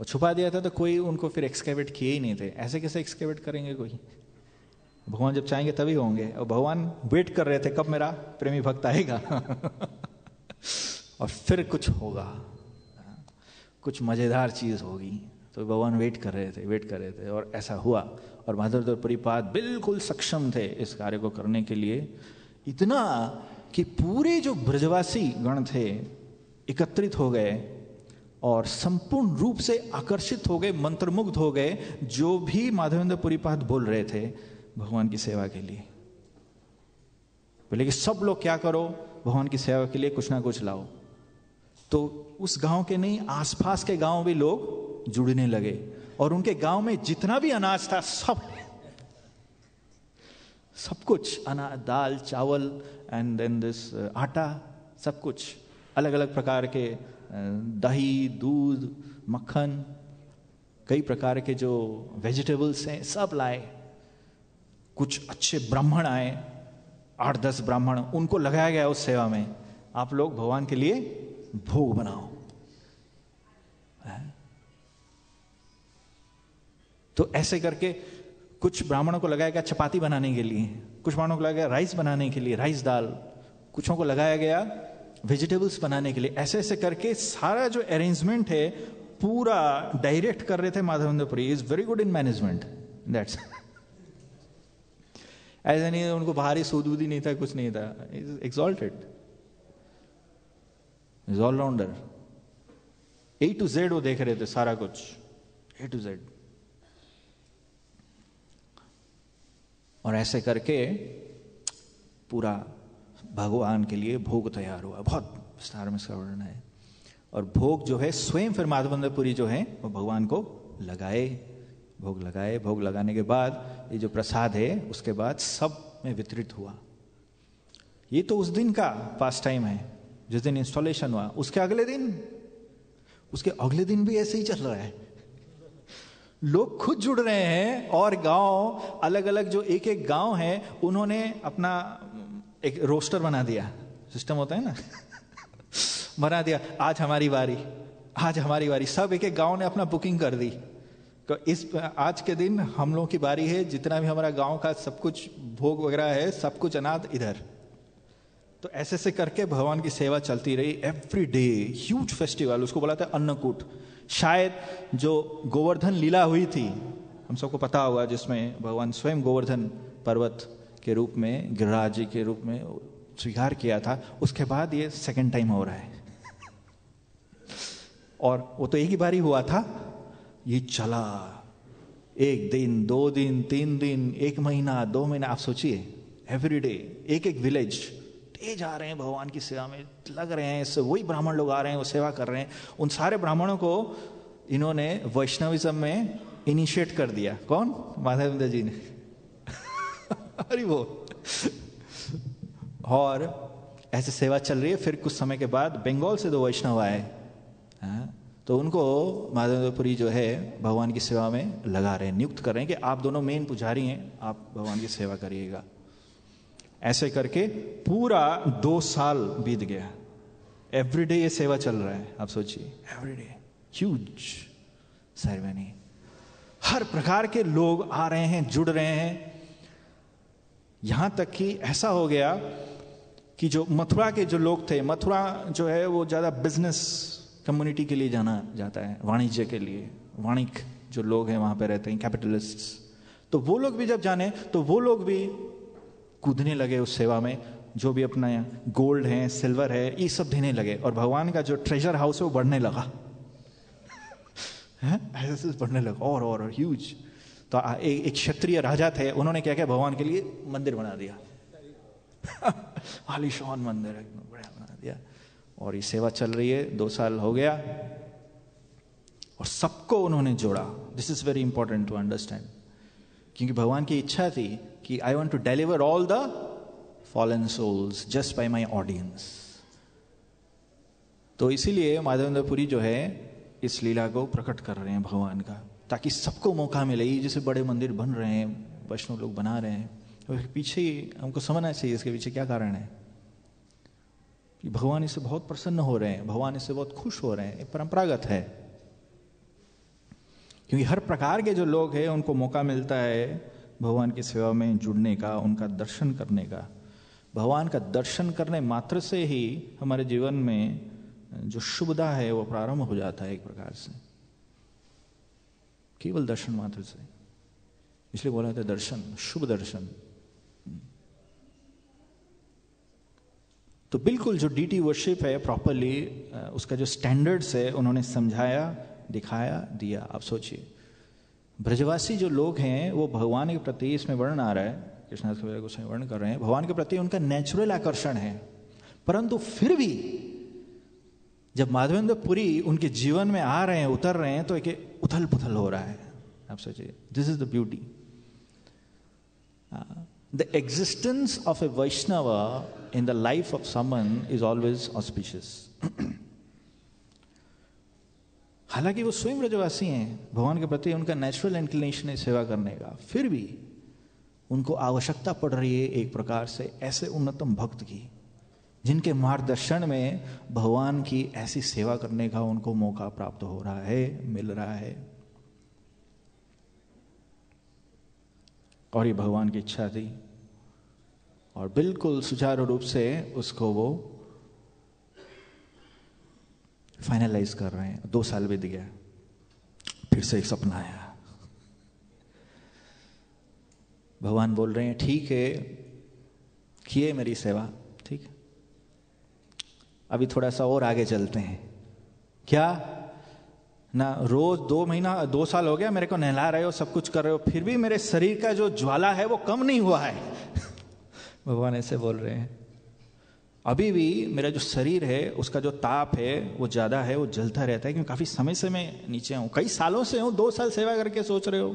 और छुपा दिया था तो कोई उनको फिर एक्सकेवेट किए ही नहीं थे। ऐसे कैसे एक्सकेवेट करेंगे कोई, भगवान जब चाहेंगे तभी होंगे। और भगवान वेट कर रहे थे कब मेरा प्रेमी भक्त आएगा और फिर कुछ होगा, कुछ मजेदार चीज होगी। तो भगवान वेट कर रहे थे और ऐसा हुआ। और माधवेंद्र पुरीपाद बिल्कुल सक्षम थे इस कार्य को करने के लिए, इतना कि पूरे जो ब्रजवासी गण थे एकत्रित हो गए और संपूर्ण रूप से आकर्षित हो गए, मंत्रमुग्ध हो गए, जो भी माधवेंद्र पुरीपाद बोल रहे थे भगवान की सेवा के लिए। बोले कि सब लोग क्या करो, भगवान की सेवा के लिए कुछ ना कुछ लाओ। तो उस गांव के नहीं, आसपास के गांव भी लोग जुड़ने लगे और उनके गांव में जितना भी अनाज था सब कुछ, अनाज, दाल, चावल एंड देन दिस आटा, सब कुछ अलग अलग प्रकार के, दही, दूध, मक्खन, कई प्रकार के जो वेजिटेबल्स हैं सब लाए। कुछ अच्छे ब्राह्मण आए, 8-10 ब्राह्मण, उनको लगाया गया उस सेवा में, आप लोग भगवान के लिए भोग बनाओ। तो ऐसे करके कुछ ब्राह्मणों को लगाया गया चपाती बनाने के लिए, कुछ ब्राह्मणों को लगाया गया राइस बनाने के लिए, राइस दाल, कुछों को लगाया गया वेजिटेबल्स बनाने के लिए। ऐसे ऐसे करके सारा जो अरेंजमेंट है पूरा डायरेक्ट कर रहे थे Madhavendra Puri. Is very good in management, that's ऐसा नहीं उनको बाहरी सूद ही नहीं था, कुछ नहीं था, is exalted, is allrounder, A to Z वो देख रहे थे सारा कुछ, A to Z। और ऐसे करके पूरा भगवान के लिए भोग तैयार हुआ। बहुत विस्तार में इसका वर्णन है। और भोग जो है स्वयं फिर माधवेंद्र पुरी जो है वो भगवान को लगाए, भोग लगाए। भोग लगाने के बाद ये जो प्रसाद है उसके बाद सब में वितरित हुआ। ये तो उस दिन का पास टाइम है जिस दिन इंस्टॉलेशन हुआ। उसके अगले दिन भी ऐसे ही चल रहा है। लोग खुद जुड़ रहे हैं और गांव अलग अलग जो एक एक गांव है उन्होंने अपना एक रोस्टर बना दिया, सिस्टम होता है ना बना दिया, आज हमारी बारी, आज हमारी बारी। सब एक एक गांव ने अपना बुकिंग कर दी, तो इस आज के दिन हम लोगों की बारी है, जितना भी हमारा गांव का सब कुछ भोग वगैरह है सब कुछ अनाथ इधर। तो ऐसे से करके भगवान की सेवा चलती रही एवरी डे। ह्यूज फेस्टिवल, उसको बोला था अन्नकूट। शायद जो गोवर्धन लीला हुई थी हम सबको पता होगा, जिसमें भगवान स्वयं गोवर्धन पर्वत के रूप में, गिरिराज जी के रूप में स्वीकार किया था, उसके बाद ये सेकंड टाइम हो रहा है। और वो तो एक ही बारी हुआ था, ये चला 1 दिन 2 दिन 3 दिन 1 महीना 2 महीना। आप सोचिए एवरी डे एक एक विलेज जा रहे हैं भगवान की सेवा में लग रहे हैं। इससे वही ब्राह्मण लोग आ रहे हैं, वो सेवा कर रहे हैं। उन सारे ब्राह्मणों को इन्होंने वैष्णविज्म में इनिशिएट कर दिया। कौन? माधवेंद्र जी ने अरे वो और ऐसे सेवा चल रही है। फिर कुछ समय के बाद बंगाल से 2 वैष्णव आए, तो उनको माधवेंद्र पुरी जो है भगवान की सेवा में लगा रहे हैं, नियुक्त कर रहे हैं कि आप दोनों मेन पुजारी हैं, आप भगवान की सेवा करिएगा। ऐसे करके पूरा 2 साल बीत गया। एवरीडे ये सेवा चल रहा है, आप सोचिए एवरीडे ह्यूज सेरेमनी। हर प्रकार के लोग आ रहे हैं, जुड़ रहे हैं। यहां तक कि ऐसा हो गया कि जो मथुरा के जो लोग थे, मथुरा जो है वो ज्यादा बिजनेस कम्युनिटी के लिए जाना जाता है, वाणिज्य के लिए। वाणिक जो लोग हैं वहां पे रहते हैं, कैपिटलिस्ट्स। तो वो लोग भी जब जाने तो वो लोग भी कूदने लगे उस सेवा में। जो भी अपना गोल्ड है, सिल्वर है, ये सब देने लगे। और भगवान का जो ट्रेजर हाउस है वो बढ़ने लगा ऐसे बढ़ने लगा और ह्यूज। तो एक क्षत्रिय राजा थे, उन्होंने क्या किया, भगवान के लिए मंदिर बना दिया आलीशान मंदिर एकदम बढ़िया बना दिया। और ये सेवा चल रही है, 2 साल हो गया और सबको उन्होंने जोड़ा। This is very important to understand, क्योंकि भगवान की इच्छा थी कि I want to deliver all the fallen souls just by my audience. तो इसीलिए माधवेंद्र पुरी जो है इस लीला को प्रकट कर रहे हैं भगवान का, ताकि सबको मौका मिले। ये जैसे बड़े मंदिर बन रहे हैं, वैष्णव लोग बना रहे हैं, और पीछे हमको समझना चाहिए इसके पीछे क्या कारण है। कि भगवान इससे बहुत प्रसन्न हो रहे हैं, भगवान इससे बहुत खुश हो रहे हैं, ये परंपरागत है। क्योंकि हर प्रकार के जो लोग हैं उनको मौका मिलता है भगवान की सेवा में जुड़ने का, उनका दर्शन करने का। भगवान का दर्शन करने मात्र से ही हमारे जीवन में जो शुभता है वो प्रारंभ हो जाता है एक प्रकार से, केवल दर्शन मात्र से। इसलिए बोला था दर्शन, शुभ दर्शन। तो बिल्कुल जो डीटी वर्शिप है प्रॉपरली, उसका जो स्टैंडर्ड्स है उन्होंने समझाया, दिखाया, दिया। आप सोचिए ब्रजवासी जो लोग हैं वो भगवान के प्रति, इसमें वर्णन आ रहा है, कृष्णदास कविराज गोस्वामी वर्णन कर रहे हैं, भगवान के प्रति उनका नेचुरल आकर्षण है। परंतु फिर भी जब माधवेंद्र पुरी उनके जीवन में आ रहे हैं, उतर रहे हैं, तो एक उथल पुथल हो रहा है। आप सोचिए, this is the beauty. The existence of a Vaishnav in the life of someone is always auspicious. हालांकि वो स्वयं ब्रजवासी हैं, भगवान के प्रति उनका नेचुरल इंक्लिनेशन है सेवा करने का, फिर भी उनको आवश्यकता पड़ रही है एक प्रकार से ऐसे उन्नतम भक्त की, जिनके मार्गदर्शन में भगवान की ऐसी सेवा करने का उनको मौका प्राप्त हो रहा है, मिल रहा है। और ये भगवान की इच्छा थी, और बिल्कुल सुचारू रूप से उसको वो फाइनलाइज कर रहे हैं। 2 साल बीत गया, फिर से एक सपना आया। भगवान बोल रहे हैं ठीक है, किए मेरी सेवा, ठीक है, अभी थोड़ा सा और आगे चलते हैं। क्या ना, रोज 2 साल हो गया मेरे को नहला रहे हो, सब कुछ कर रहे हो, फिर भी मेरे शरीर का जो ज्वाला है वो कम नहीं हुआ है। भगवान ऐसे बोल रहे हैं, अभी भी मेरा जो शरीर है उसका जो ताप है वो ज्यादा है, वो जलता रहता है, क्योंकि काफी समय से मैं नीचे हूं, कई सालों से हूं। 2 साल सेवा करके सोच रहे हो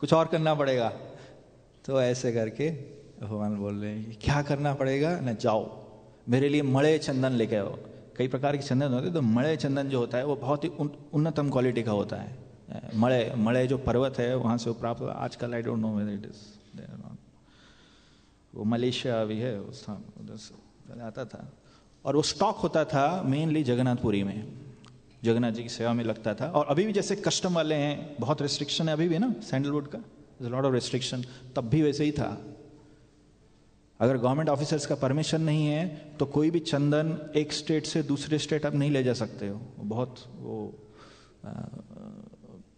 कुछ और करना पड़ेगा। तो ऐसे करके भगवान बोल रहे हैं क्या करना पड़ेगा ना, जाओ मेरे लिए मड़े चंदन लेके आओ। कई प्रकार के चंदन होते हैं, तो मड़े चंदन जो होता है वो बहुत ही उन्नतम क्वालिटी का होता है। मड़े जो पर्वत है वहां से वो प्राप्त, आजकल I don't know whether it is, वो मलेशिया भी है, उस स्थान उधर से आता था, और वो स्टॉक होता था मेनली जगन्नाथपुरी में, जगन्नाथ जी की सेवा में लगता था। और अभी भी जैसे कस्टम वाले हैं, बहुत रिस्ट्रिक्शन है अभी भी ना सैंडलवुड का, लॉट ऑफ रिस्ट्रिक्शन, तब भी वैसे ही था। अगर गवर्नमेंट ऑफिसर्स का परमिशन नहीं है तो कोई भी चंदन एक स्टेट से दूसरे स्टेट आप नहीं ले जा सकते हो, बहुत वो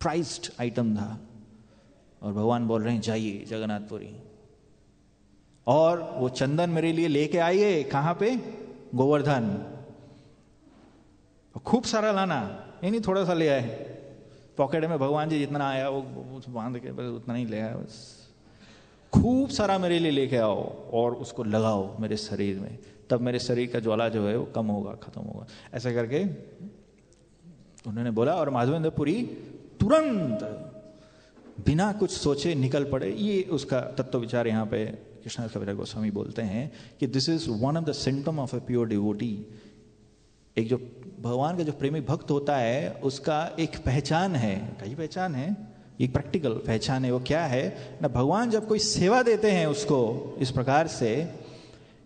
प्राइज्ड आइटम था। और भगवान बोल रहे हैं जाइए जगन्नाथपुरी, और वो चंदन मेरे लिए लेके आइए। कहां पे? गोवर्धन। खूब सारा लाना, ये नहीं थोड़ा सा ले आए पॉकेट में, भगवान जी जितना आया वो बांध के बस उतना ही ले आया, बस खूब सारा मेरे लिए लेके आओ और उसको लगाओ मेरे शरीर में, तब मेरे शरीर का ज्वाला जो है वो कम होगा, खत्म होगा। ऐसा करके उन्होंने बोला, और माधवेंद्रपुरी तुरंत बिना कुछ सोचे निकल पड़े। ये उसका तत्व विचार यहाँ पे कृष्णदास कविराज गोस्वामी बोलते हैं कि this is one of the symptom of a pure devotee. एक जो भगवान का जो प्रेमी भक्त होता है उसका एक पहचान है, कई पहचान है, एक प्रैक्टिकल पहचान है। वो क्या है ना, भगवान जब कोई सेवा देते हैं उसको इस प्रकार से,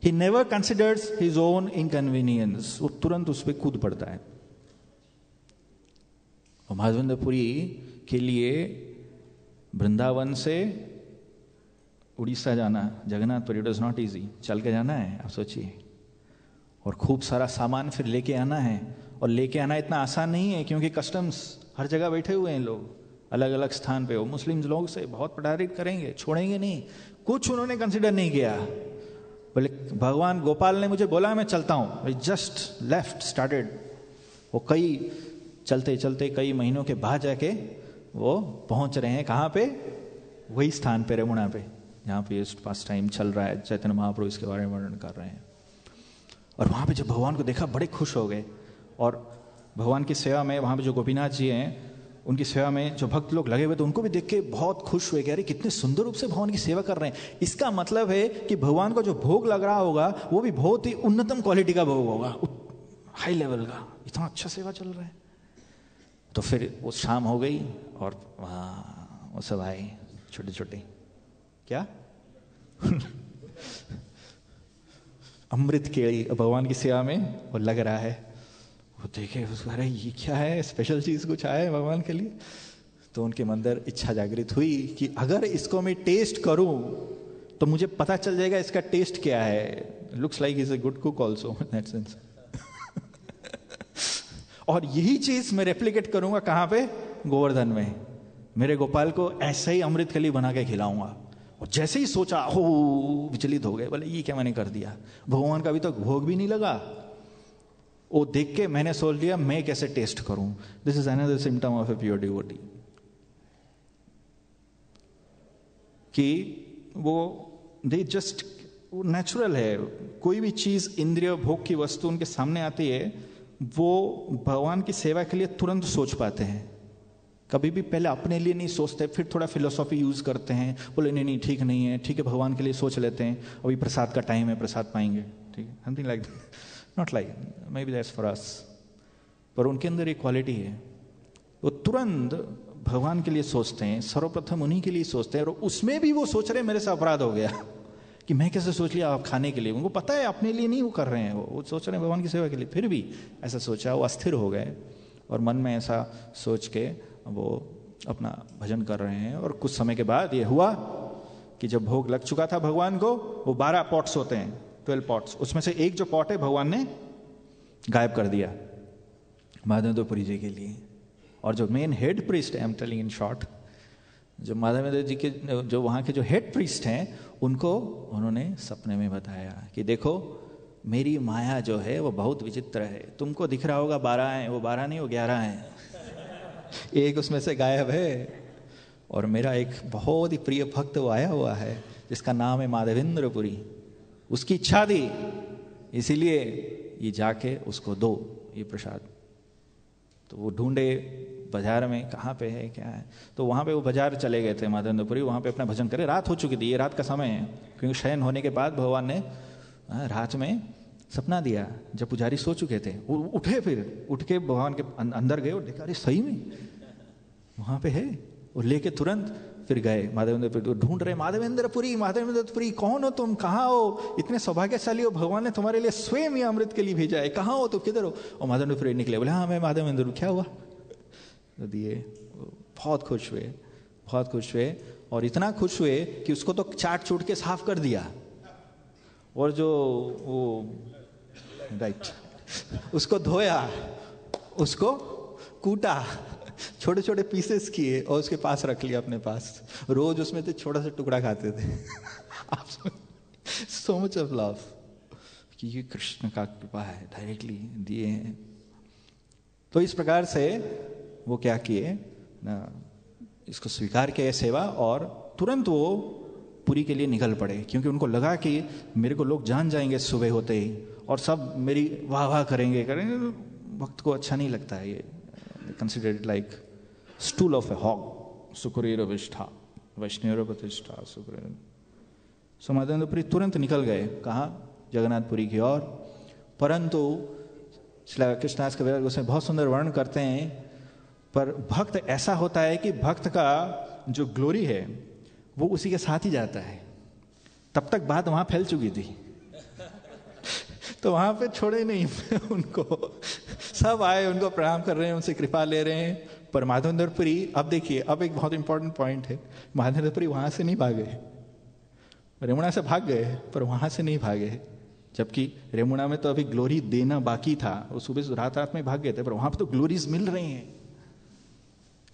he never considers his own inconvenience, वो तुरंत उस पर कूद पड़ता है। और माधवेंद्रपुरी के लिए वृंदावन से उड़ीसा जाना, Jagannathpuri, it is not easy, चल के जाना है, आप सोचिए, और खूब सारा सामान फिर लेके आना है। और लेके आना इतना आसान नहीं है, क्योंकि कस्टम्स हर जगह बैठे हुए हैं लोग, अलग अलग स्थान पे। वो मुस्लिम लोग से बहुत प्रताड़ित करेंगे, छोड़ेंगे नहीं, कुछ उन्होंने कंसिडर नहीं किया। बोले भगवान गोपाल ने मुझे बोला मैं चलता हूँ, जस्ट लेफ्ट स्टार्टेड। वो कई चलते चलते कई महीनों के बाद जाके वो पहुंच रहे हैं कहाँ पे? वही स्थान पे, रेमुणा पे, जहाँ पे पास टाइम चल रहा है, चैतन्य महाप्रभु इसके बारे में वर्णन कर रहे हैं। और वहाँ पे जब भगवान को देखा बड़े खुश हो गए। और भगवान की सेवा में वहाँ पे जो गोपीनाथ जी हैं उनकी सेवा में जो भक्त लोग लगे हुए, तो उनको भी देख के बहुत खुश हुए कि अरे कितने सुंदर रूप से भगवान की सेवा कर रहे हैं। इसका मतलब है कि भगवान को जो भोग लग रहा होगा वो भी बहुत ही उन्नतम क्वालिटी का भोग होगा, हाई लेवल का, इतना अच्छा सेवा चल रहा है। तो फिर वो शाम हो गई और वहाँ वो सब आए छोटे छोटे, क्या अमृत केड़ी भगवान की सेवा में वो लग रहा है। वो देखे उसको, अरे ये क्या है, स्पेशल चीज कुछ आया है भगवान के लिए। तो उनके अंदर इच्छा जागृत हुई कि अगर इसको मैं टेस्ट करूं तो मुझे पता चल जाएगा इसका टेस्ट क्या है। Looks like is a good cook also in that sense. और यही चीज मैं रेप्लिकेट करूंगा कहां पे? गोवर्धन में। मेरे गोपाल को ऐसा ही अमृत कली बना के खिलाऊंगा। और जैसे ही सोचा, हो विचलित हो गए, बोले ये क्या मैंने कर दिया, भगवान का अभी तक भोग भी नहीं लगा। वो देख के मैंने सोच लिया मैं कैसे टेस्ट करूं। This is another symptom of a pure devotee, कि वो दे जस्ट नेचुरल है। कोई भी चीज इंद्रिय भोग की वस्तु उनके सामने आती है, वो भगवान की सेवा के लिए तुरंत सोच पाते हैं। कभी भी पहले अपने लिए नहीं सोचते, फिर थोड़ा फिलोसॉफी यूज करते हैं, बोले नहीं नहीं ठीक नहीं है, ठीक है भगवान के लिए सोच लेते हैं, अभी प्रसाद का टाइम है, प्रसाद पाएंगे, ठीक है, something like not like may be that's for us. पर उनके अंदर एक क्वालिटी है, वो तुरंत भगवान के लिए सोचते हैं, सर्वप्रथम उन्हीं के लिए सोचते हैं। और उसमें भी वो सोच रहे हैं मेरे से अपराध हो गया कि मैं कैसे सोच लिया आप खाने के लिए। उनको पता है अपने लिए नहीं वो कर रहे हैं, वो सोच रहे हैं भगवान की सेवा के लिए, फिर भी ऐसा सोचा, वो अस्थिर हो गए। और मन में ऐसा सोच के वो अपना भजन कर रहे हैं। और कुछ समय के बाद ये हुआ कि जब भोग लग चुका था भगवान को, वो 12 पॉट्स होते हैं, 12 पॉट्स, उसमें से एक जो पॉट है भगवान ने गायब कर दिया माधवेंद्रपुरी जी के लिए। और जो मेन हेड प्रीस्ट है, I am telling in short, जो माधवेंद्र जी के जो वहाँ के जो हेड प्रीस्ट हैं, उनको उन्होंने सपने में बताया कि देखो मेरी माया जो है वो बहुत विचित्र है, तुमको दिख रहा होगा 12 हैं, वो 12 नहीं, वो 11 हैं, एक उसमें से गायब है। और मेरा एक बहुत ही प्रिय भक्त वो आया हुआ है जिसका नाम है माधवेंद्रपुरी, उसकी इच्छा थी, इसीलिए ये जाके उसको दो ये प्रसाद। तो वो ढूंढे बाजार में, कहाँ पे है क्या है, तो वहाँ पे वो बाजार चले गए थे माधवेंद्रपुरी, वहाँ पे अपना भजन करे। रात हो चुकी थी, ये रात का समय है, क्योंकि शयन होने के बाद भगवान ने रात में सपना दिया। जब पुजारी सो चुके थे, वो उठे, फिर उठ के भगवान के अंदर गए और देखा अरे सही में वहाँ पे है, और लेके तुरंत फिर गए माधवेंद्रपुरी। ढूंढ रहे माधवेंद्रपुरी, माधवेंद्रपुरी कौन हो तुम, कहाँ हो, इतने सौभाग्यशाली हो, भगवान ने तुम्हारे लिए स्वयं ही अमृत के लिए भेजा है, कहाँ हो तो, किधर हो। और माधवेंद्रपुरी निकले, बोले हाँ मैं माधवेंद्र, क्या हुआ, तो दिए। बहुत खुश हुए, बहुत खुश हुए, और इतना खुश हुए कि उसको तो चाट चूट के साफ कर दिया, और जो वो राइट उसको धोया, उसको कूटा, छोटे छोटे पीसेस किए और उसके पास रख लिया अपने पास। रोज उसमें से छोटा सा टुकड़ा खाते थे। आप सो मच ऑफ लव कि ये कृष्ण का कृपा है, डायरेक्टली दिए हैं। तो इस प्रकार से वो क्या किए ना, इसको स्वीकार किया सेवा, और तुरंत वो पुरी के लिए निकल पड़े, क्योंकि उनको लगा कि मेरे को लोग जान जाएंगे सुबह होते ही, और सब मेरी वाह वाह करेंगे। भक्त को अच्छा नहीं लगता है ये, considered it like stool of a hog, sukurira vishtha, vaishnava pratishtha sukurira। सो माधवेंद्रपुरी तुरंत निकल गए, कहाँ, जगन्नाथपुरी की ओर। परंतु श्री कृष्णदास कविराज गोस्वामी बहुत सुंदर वर्णन करते हैं, पर भक्त ऐसा होता है कि भक्त का जो ग्लोरी है वो उसी के साथ ही जाता है। तब तक बात वहां फैल चुकी थी, तो वहां पे छोड़े नहीं उनको, सब आए उनको प्रणाम कर रहे हैं, उनसे कृपा ले रहे हैं। पर माधवेंद्रपुरी, अब देखिए, अब एक बहुत इंपॉर्टेंट पॉइंट है, माधवेंद्रपुरी वहां से नहीं भागे, रेमुणा से भाग गए पर वहां से नहीं भागे। जबकि रेमुणा में तो अभी ग्लोरी देना बाकी था, वो सुबह से रात में भाग गए थे, पर वहां पे तो ग्लोरीज मिल रही हैं।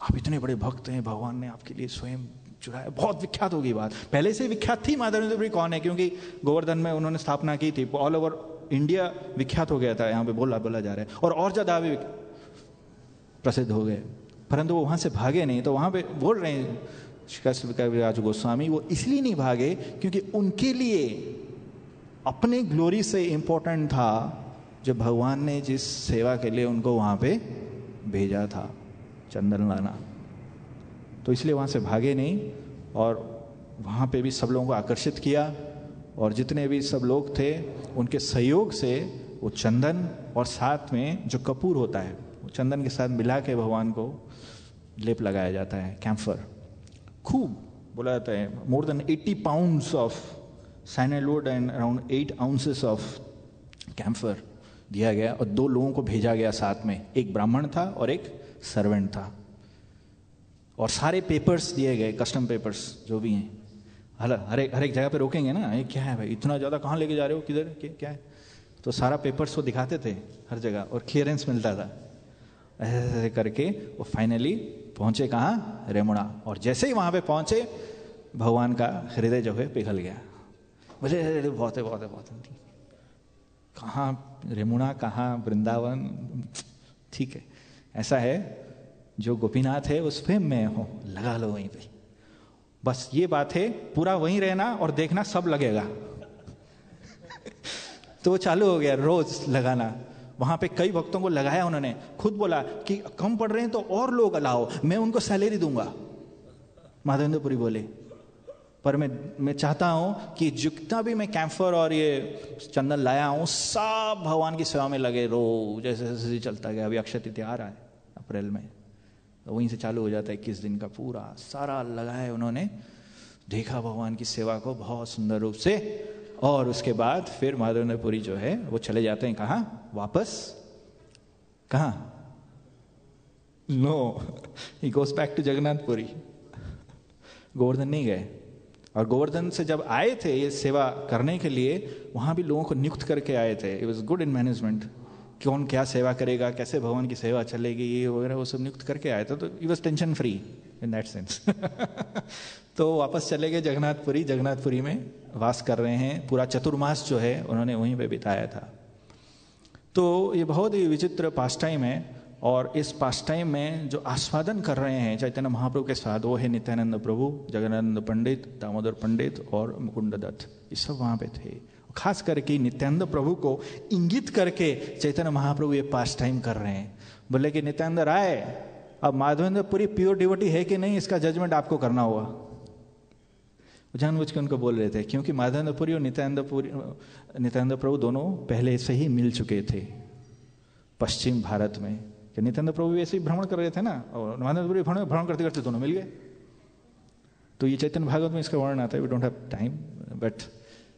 आप इतने बड़े भक्त हैं, भगवान ने आपके लिए स्वयं चुराया, बहुत विख्यात होगी बात। पहले से विख्यात थी माधवेंद्रपुरी कौन है, क्योंकि गोवर्धन में उन्होंने स्थापना की थी, ऑल ओवर इंडिया विख्यात हो गया था, यहाँ पे बोला जा रहा है, और ज्यादा भी प्रसिद्ध हो गए। परंतु वो वहां से भागे नहीं। तो वहां पे बोल रहे हैं कविराज गोस्वामी, वो इसलिए नहीं भागे क्योंकि उनके लिए अपने ग्लोरी से इंपॉर्टेंट था जो भगवान ने जिस सेवा के लिए उनको वहां पे भेजा था, चंदन लाना। तो इसलिए वहां से भागे नहीं, और वहां पे भी सब लोगों को आकर्षित किया, और जितने भी सब लोग थे उनके सहयोग से वो चंदन और साथ में जो कपूर होता है वो चंदन के साथ मिला के भगवान को लेप लगाया जाता है, कैम्फर। खूब बोला जाता है, more than 80 pounds of sandalwood and around 8 ounces of camphor दिया गया, और 2 लोगों को भेजा गया साथ में, एक ब्राह्मण था और एक सर्वेंट था। और सारे पेपर्स दिए गए, कस्टम पेपर्स जो भी हैं। हर एक जगह पे रोकेंगे ना, ये क्या है भाई, इतना ज़्यादा कहाँ लेके जा रहे हो, किधर क्या है, तो सारा पेपर्स वो दिखाते थे हर जगह, और क्लियरेंस मिलता था। ऐसे करके वो फाइनली पहुंचे कहाँ, रेमुणा। और जैसे ही वहां पे पहुंचे, भगवान का हृदय जो है पिघल गया। बोले बहुत है, कहाँ रेमुणा, कहाँ वृंदावन, ठीक है, ऐसा है जो गोपीनाथ है उस पे मैं हूं, लगा लो वहीं पे, बस ये बात है, पूरा वहीं रहना और देखना सब लगेगा। तो वो चालू हो गया रोज लगाना। वहां पे कई भक्तों को लगाया उन्होंने, खुद बोला कि कम पड़ रहे हैं तो और लोग लाओ, मैं उनको सैलरी दूंगा। माधवेंद्रपुरी बोले, पर मैं चाहता हूं कि जितना भी मैं कैम्फर और ये चंदन लाया हूं सब भगवान की सेवा में लगे रोज, जैसे जैसे चलता गया। अभी अक्षय तृतीया आ रहा है अप्रैल में, तो वहीं से चालू हो जाता है 21 दिन का, पूरा सारा लगाया उन्होंने, देखा भगवान की सेवा को बहुत सुंदर रूप से। और उसके बाद फिर माधवेंद्रपुरी जो है वो चले जाते हैं कहाँ, वापस कहाँ, no, he goes back to Jagannathpuri. Govardhan नहीं गए। और गोवर्धन से जब आए थे ये सेवा करने के लिए, वहां भी लोगों को नियुक्त करके आए थे। It was good in management, कौन क्या सेवा करेगा, कैसे भगवान की सेवा चलेगी, ये वगैरह वो सब नियुक्त करके आए थे। तो he was tension free in that sense. तो वापस चले गए जगन्नाथपुरी। जगन्नाथपुरी में वास कर रहे हैं। पूरा चतुर्मास जो है उन्होंने वहीं पे बिताया था। तो ये बहुत ही विचित्र पास टाइम है। और इस पास टाइम में जो आस्वादन कर रहे हैं चैतन्य महाप्रभु के साथ, वो है नित्यानंद प्रभु, जगन्नाथ पंडित, दामोदर पंडित और मुकुंद दत्त। ये सब वहाँ पे थे। खास करके नित्यानंद प्रभु को इंगित करके चैतन्य महाप्रभु ये पास टाइम कर रहे हैं। बोले कि नित्यानंद राय, अब माधवेंद्र पुरी प्योर डिवोटी है कि नहीं, इसका जजमेंट आपको करना होगा। जानबूझ के उनको बोल रहे थे, क्योंकि माधवेंद्र पुरी और नित्यानंद प्रभु दोनों पहले से ही मिल चुके थे पश्चिम भारत में। कि नित्यानंद प्रभु भी ऐसे ही भ्रमण कर रहे थे ना, और माधवेंद्र पुरी भ्रमण करते करते दोनों मिल गए। तो ये चैतन्य भागवत में इसका वर्णन आता है। We don't have time, but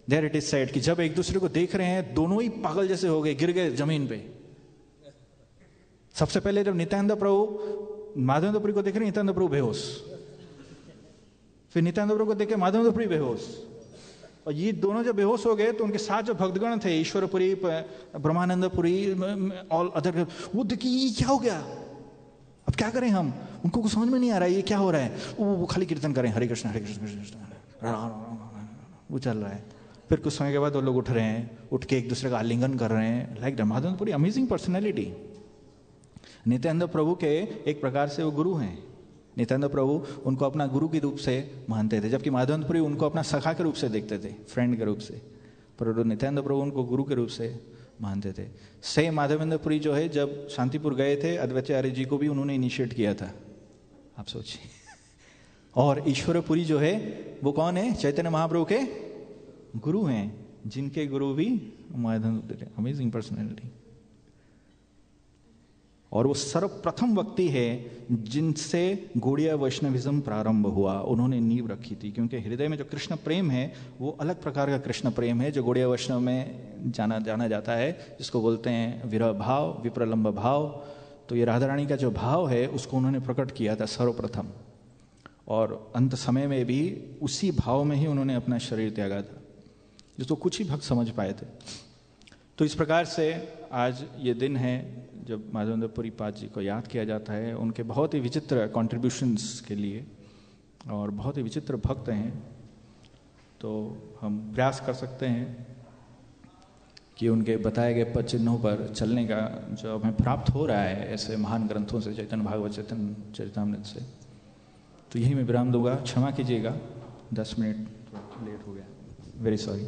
there it is said कि जब एक दूसरे को देख रहे हैं, दोनों ही पागल जैसे हो गए, गिर गए जमीन पे। सबसे पहले जब नित्यानंद प्रभु माधवेंद्र पुरी को देख रहे हैं, नित्यानंद प्रभु बेहोश। फिर नित्यानंद प्रभु को देखे माधवेंद्र पुरी बेहोश। और ये दोनों जब बेहोश हो गए तो उनके साथ जो भक्तगण थे, ईश्वरपुरी, ब्रह्मानंदपुरी, ऑल अदर, वो देखिए ये क्या हो गया, अब क्या करें हम। उनको कुछ समझ में नहीं आ रहा है ये क्या हो रहा है। वो खाली कीर्तन करें, हरे कृष्ण हरे कृष्ण हरे कृष्ण, वो चल रहा है। फिर कुछ समय के बाद वो लोग उठ रहे हैं, उठ के एक दूसरे का आलिंगन कर रहे हैं। Like Brahmanandpuri amazing personality. Nityananda प्रभु के एक प्रकार से वो गुरु हैं। नित्यानंद प्रभु उनको अपना गुरु के रूप से मानते थे, जबकि माधवेंद्रपुरी उनको अपना सखा के रूप से देखते थे, फ्रेंड के रूप से। पर नित्यानंद प्रभु उनको गुरु के रूप से मानते थे। सेम माधवेंद्रपुरी जो है, जब शांतिपुर गए थे, अद्वैताचार्य जी को भी उन्होंने इनिशिएट किया था, आप सोचिए। और ईश्वरपुरी जो है वो कौन है, चैतन्य महाप्रभु के गुरु हैं, जिनके गुरु भी माधवेंद्र। Amazing personality. और वो सर्वप्रथम व्यक्ति है जिनसे गौड़ीय वैष्णविज्म प्रारंभ हुआ। उन्होंने नींव रखी थी, क्योंकि हृदय में जो कृष्ण प्रेम है वो अलग प्रकार का कृष्ण प्रेम है, जो गौड़ीय वैष्णव में जाना जाता है, जिसको बोलते हैं विरह भाव, विप्रलंब भाव। तो ये राधा रानी का जो भाव है उसको उन्होंने प्रकट किया था सर्वप्रथम। और अंत समय में भी उसी भाव में ही उन्होंने अपना शरीर त्यागा था, जिसको कुछ ही भक्त समझ पाए थे। तो इस प्रकार से आज ये दिन है जब माधवेंद्रपुरी पाद जी को याद किया जाता है, उनके बहुत ही विचित्र कॉन्ट्रीब्यूशंस के लिए, और बहुत ही विचित्र भक्त हैं। तो हम प्रयास कर सकते हैं कि उनके बताए गए पद चिन्हों पर चलने का जो हमें प्राप्त हो रहा है ऐसे महान ग्रंथों से, चैतन्य भागवत, चैतन्य चरितामृत से। तो यही मैं विराम दूंगा, क्षमा कीजिएगा 10 मिनट लेट हो गया, वेरी सॉरी।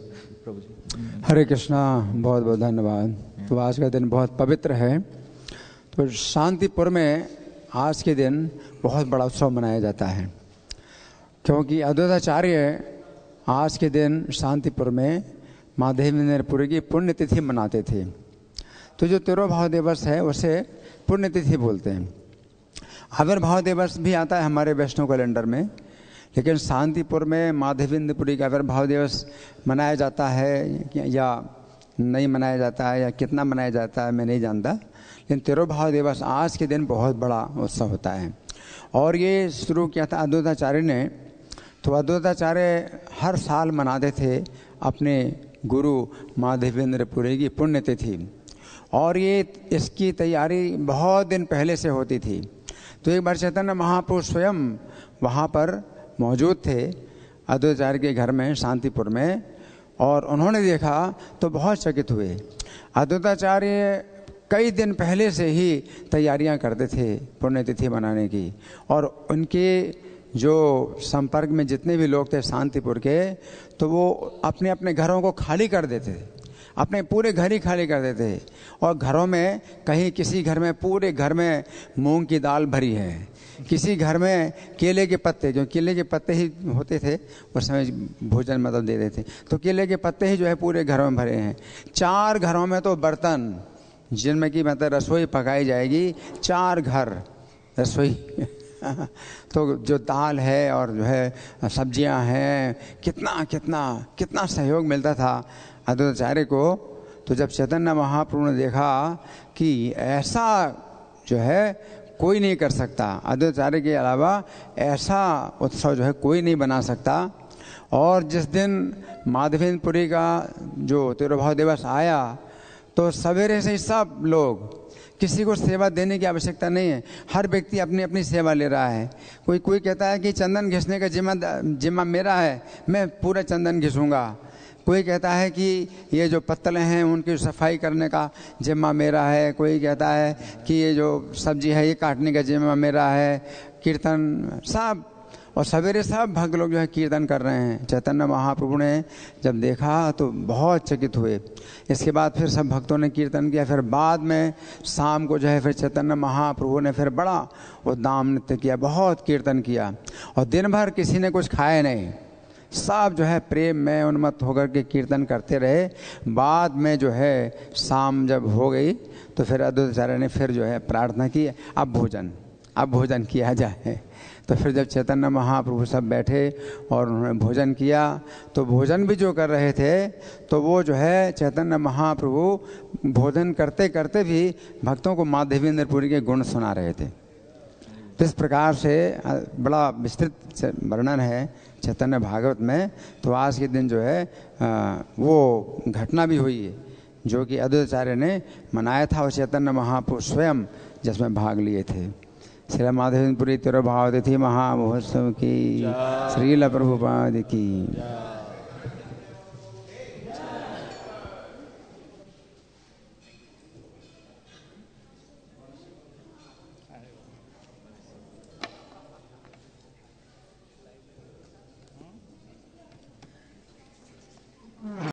प्रभु जी हरे कृष्णा, बहुत बहुत धन्यवाद। तो आज का दिन बहुत पवित्र है। तो शांतिपुर में आज के दिन बहुत बड़ा उत्सव मनाया जाता है, क्योंकि अद्वैताचार्य आज के दिन शांतिपुर में माधवेंद्रपुरी की पुण्यतिथि मनाते थे। तो जो तिरुभाव दिवस है उसे पुण्यतिथि बोलते हैं। आविर्भाव दिवस भी आता है हमारे वैष्णव कैलेंडर में, लेकिन शांतिपुर में माधवेंद्रपुरी का आविर्भाव दिवस मनाया जाता है या नहीं मनाया जाता है, या कितना मनाया जाता है मैं नहीं जानता। लेकिन तिरुभाव दिवस आज के दिन बहुत बड़ा उत्सव होता है। और ये शुरू किया था अद्वैताचार्य ने। तो अद्वैताचार्य हर साल मनाते थे अपने गुरु माधवेंद्रपुरी की पुण्यतिथि, और ये इसकी तैयारी बहुत दिन पहले से होती थी। तो एक बार चैतन्य महाप्रभु स्वयं वहाँ पर मौजूद थे अद्वैताचार्य के घर में शांतिपुर में, और उन्होंने देखा तो बहुत चकित हुए। अद्वैताचार्य कई दिन पहले से ही तैयारियां करते थे पुण्यतिथि मनाने की, और उनके जो संपर्क में जितने भी लोग थे शांतिपुर के, तो वो अपने अपने घरों को खाली कर देते थे, अपने पूरे घर ही खाली कर देते थे। और घरों में कहीं किसी घर में पूरे घर में मूंग की दाल भरी है, किसी घर में केले के पत्ते, जो केले के पत्ते ही होते थे उस समय भोजन मतलब दे देते, तो केले के पत्ते ही जो है पूरे घरों में भरे हैं। 4 घरों में तो बर्तन जिनमें कि मतलब रसोई पकाई जाएगी, 4 घर रसोई तो जो दाल है और जो है सब्जियां हैं, कितना कितना कितना सहयोग मिलता था अद्वैताचार्य को। तो जब चैतन्य महाप्रभु ने देखा कि ऐसा जो है कोई नहीं कर सकता, अद्वैताचार्य के अलावा ऐसा उत्सव जो है कोई नहीं बना सकता। और जिस दिन माधवेंद्रपुरी का जो तिरुभाव दिवस आया तो सवेरे से ही सब लोग, किसी को सेवा देने की आवश्यकता नहीं है, हर व्यक्ति अपनी अपनी सेवा ले रहा है। कोई कहता है कि चंदन घिसने का जिम्मा मेरा है, मैं पूरा चंदन घिसूंगा। कोई कहता है कि ये जो पत्तलें हैं उनकी सफाई करने का जिम्मा मेरा है। कोई कहता है कि ये जो सब्जी है ये काटने का जिम्मा मेरा है। कीर्तन सब, और सवेरे सब भक्त लोग जो है कीर्तन कर रहे हैं। चैतन्य महाप्रभु ने जब देखा तो बहुत चकित हुए। इसके बाद फिर सब भक्तों ने कीर्तन किया। फिर बाद में शाम को जो है फिर चैतन्य महाप्रभु ने फिर बड़ा उद्दाम नृत्य किया, बहुत कीर्तन किया, और दिन भर किसी ने कुछ खाया नहीं। सब जो है प्रेम में उन्मत्त होकर के कीर्तन करते रहे। बाद में जो है शाम जब हो गई तो फिर अद्वैताचार्य ने फिर जो है प्रार्थना की, अब भोजन किया जाए। तो फिर जब चैतन्य महाप्रभु सब बैठे और उन्होंने भोजन किया, तो भोजन भी जो कर रहे थे तो वो जो है चैतन्य महाप्रभु भोजन करते करते भी भक्तों को माधवेंद्रपुरी के गुण सुना रहे थे। तो इस प्रकार से बड़ा विस्तृत वर्णन है चैतन्य भागवत में। तो आज के दिन जो है वो घटना भी हुई है जो कि अद्वैताचार्य ने मनाया था, और चैतन्य महाप्रभु स्वयं जिसमें भाग लिए थे। श्री माधवेंद्रपुरी तिरुभाव तिथि महामहोत्सव की, श्रील प्रभुपाद की।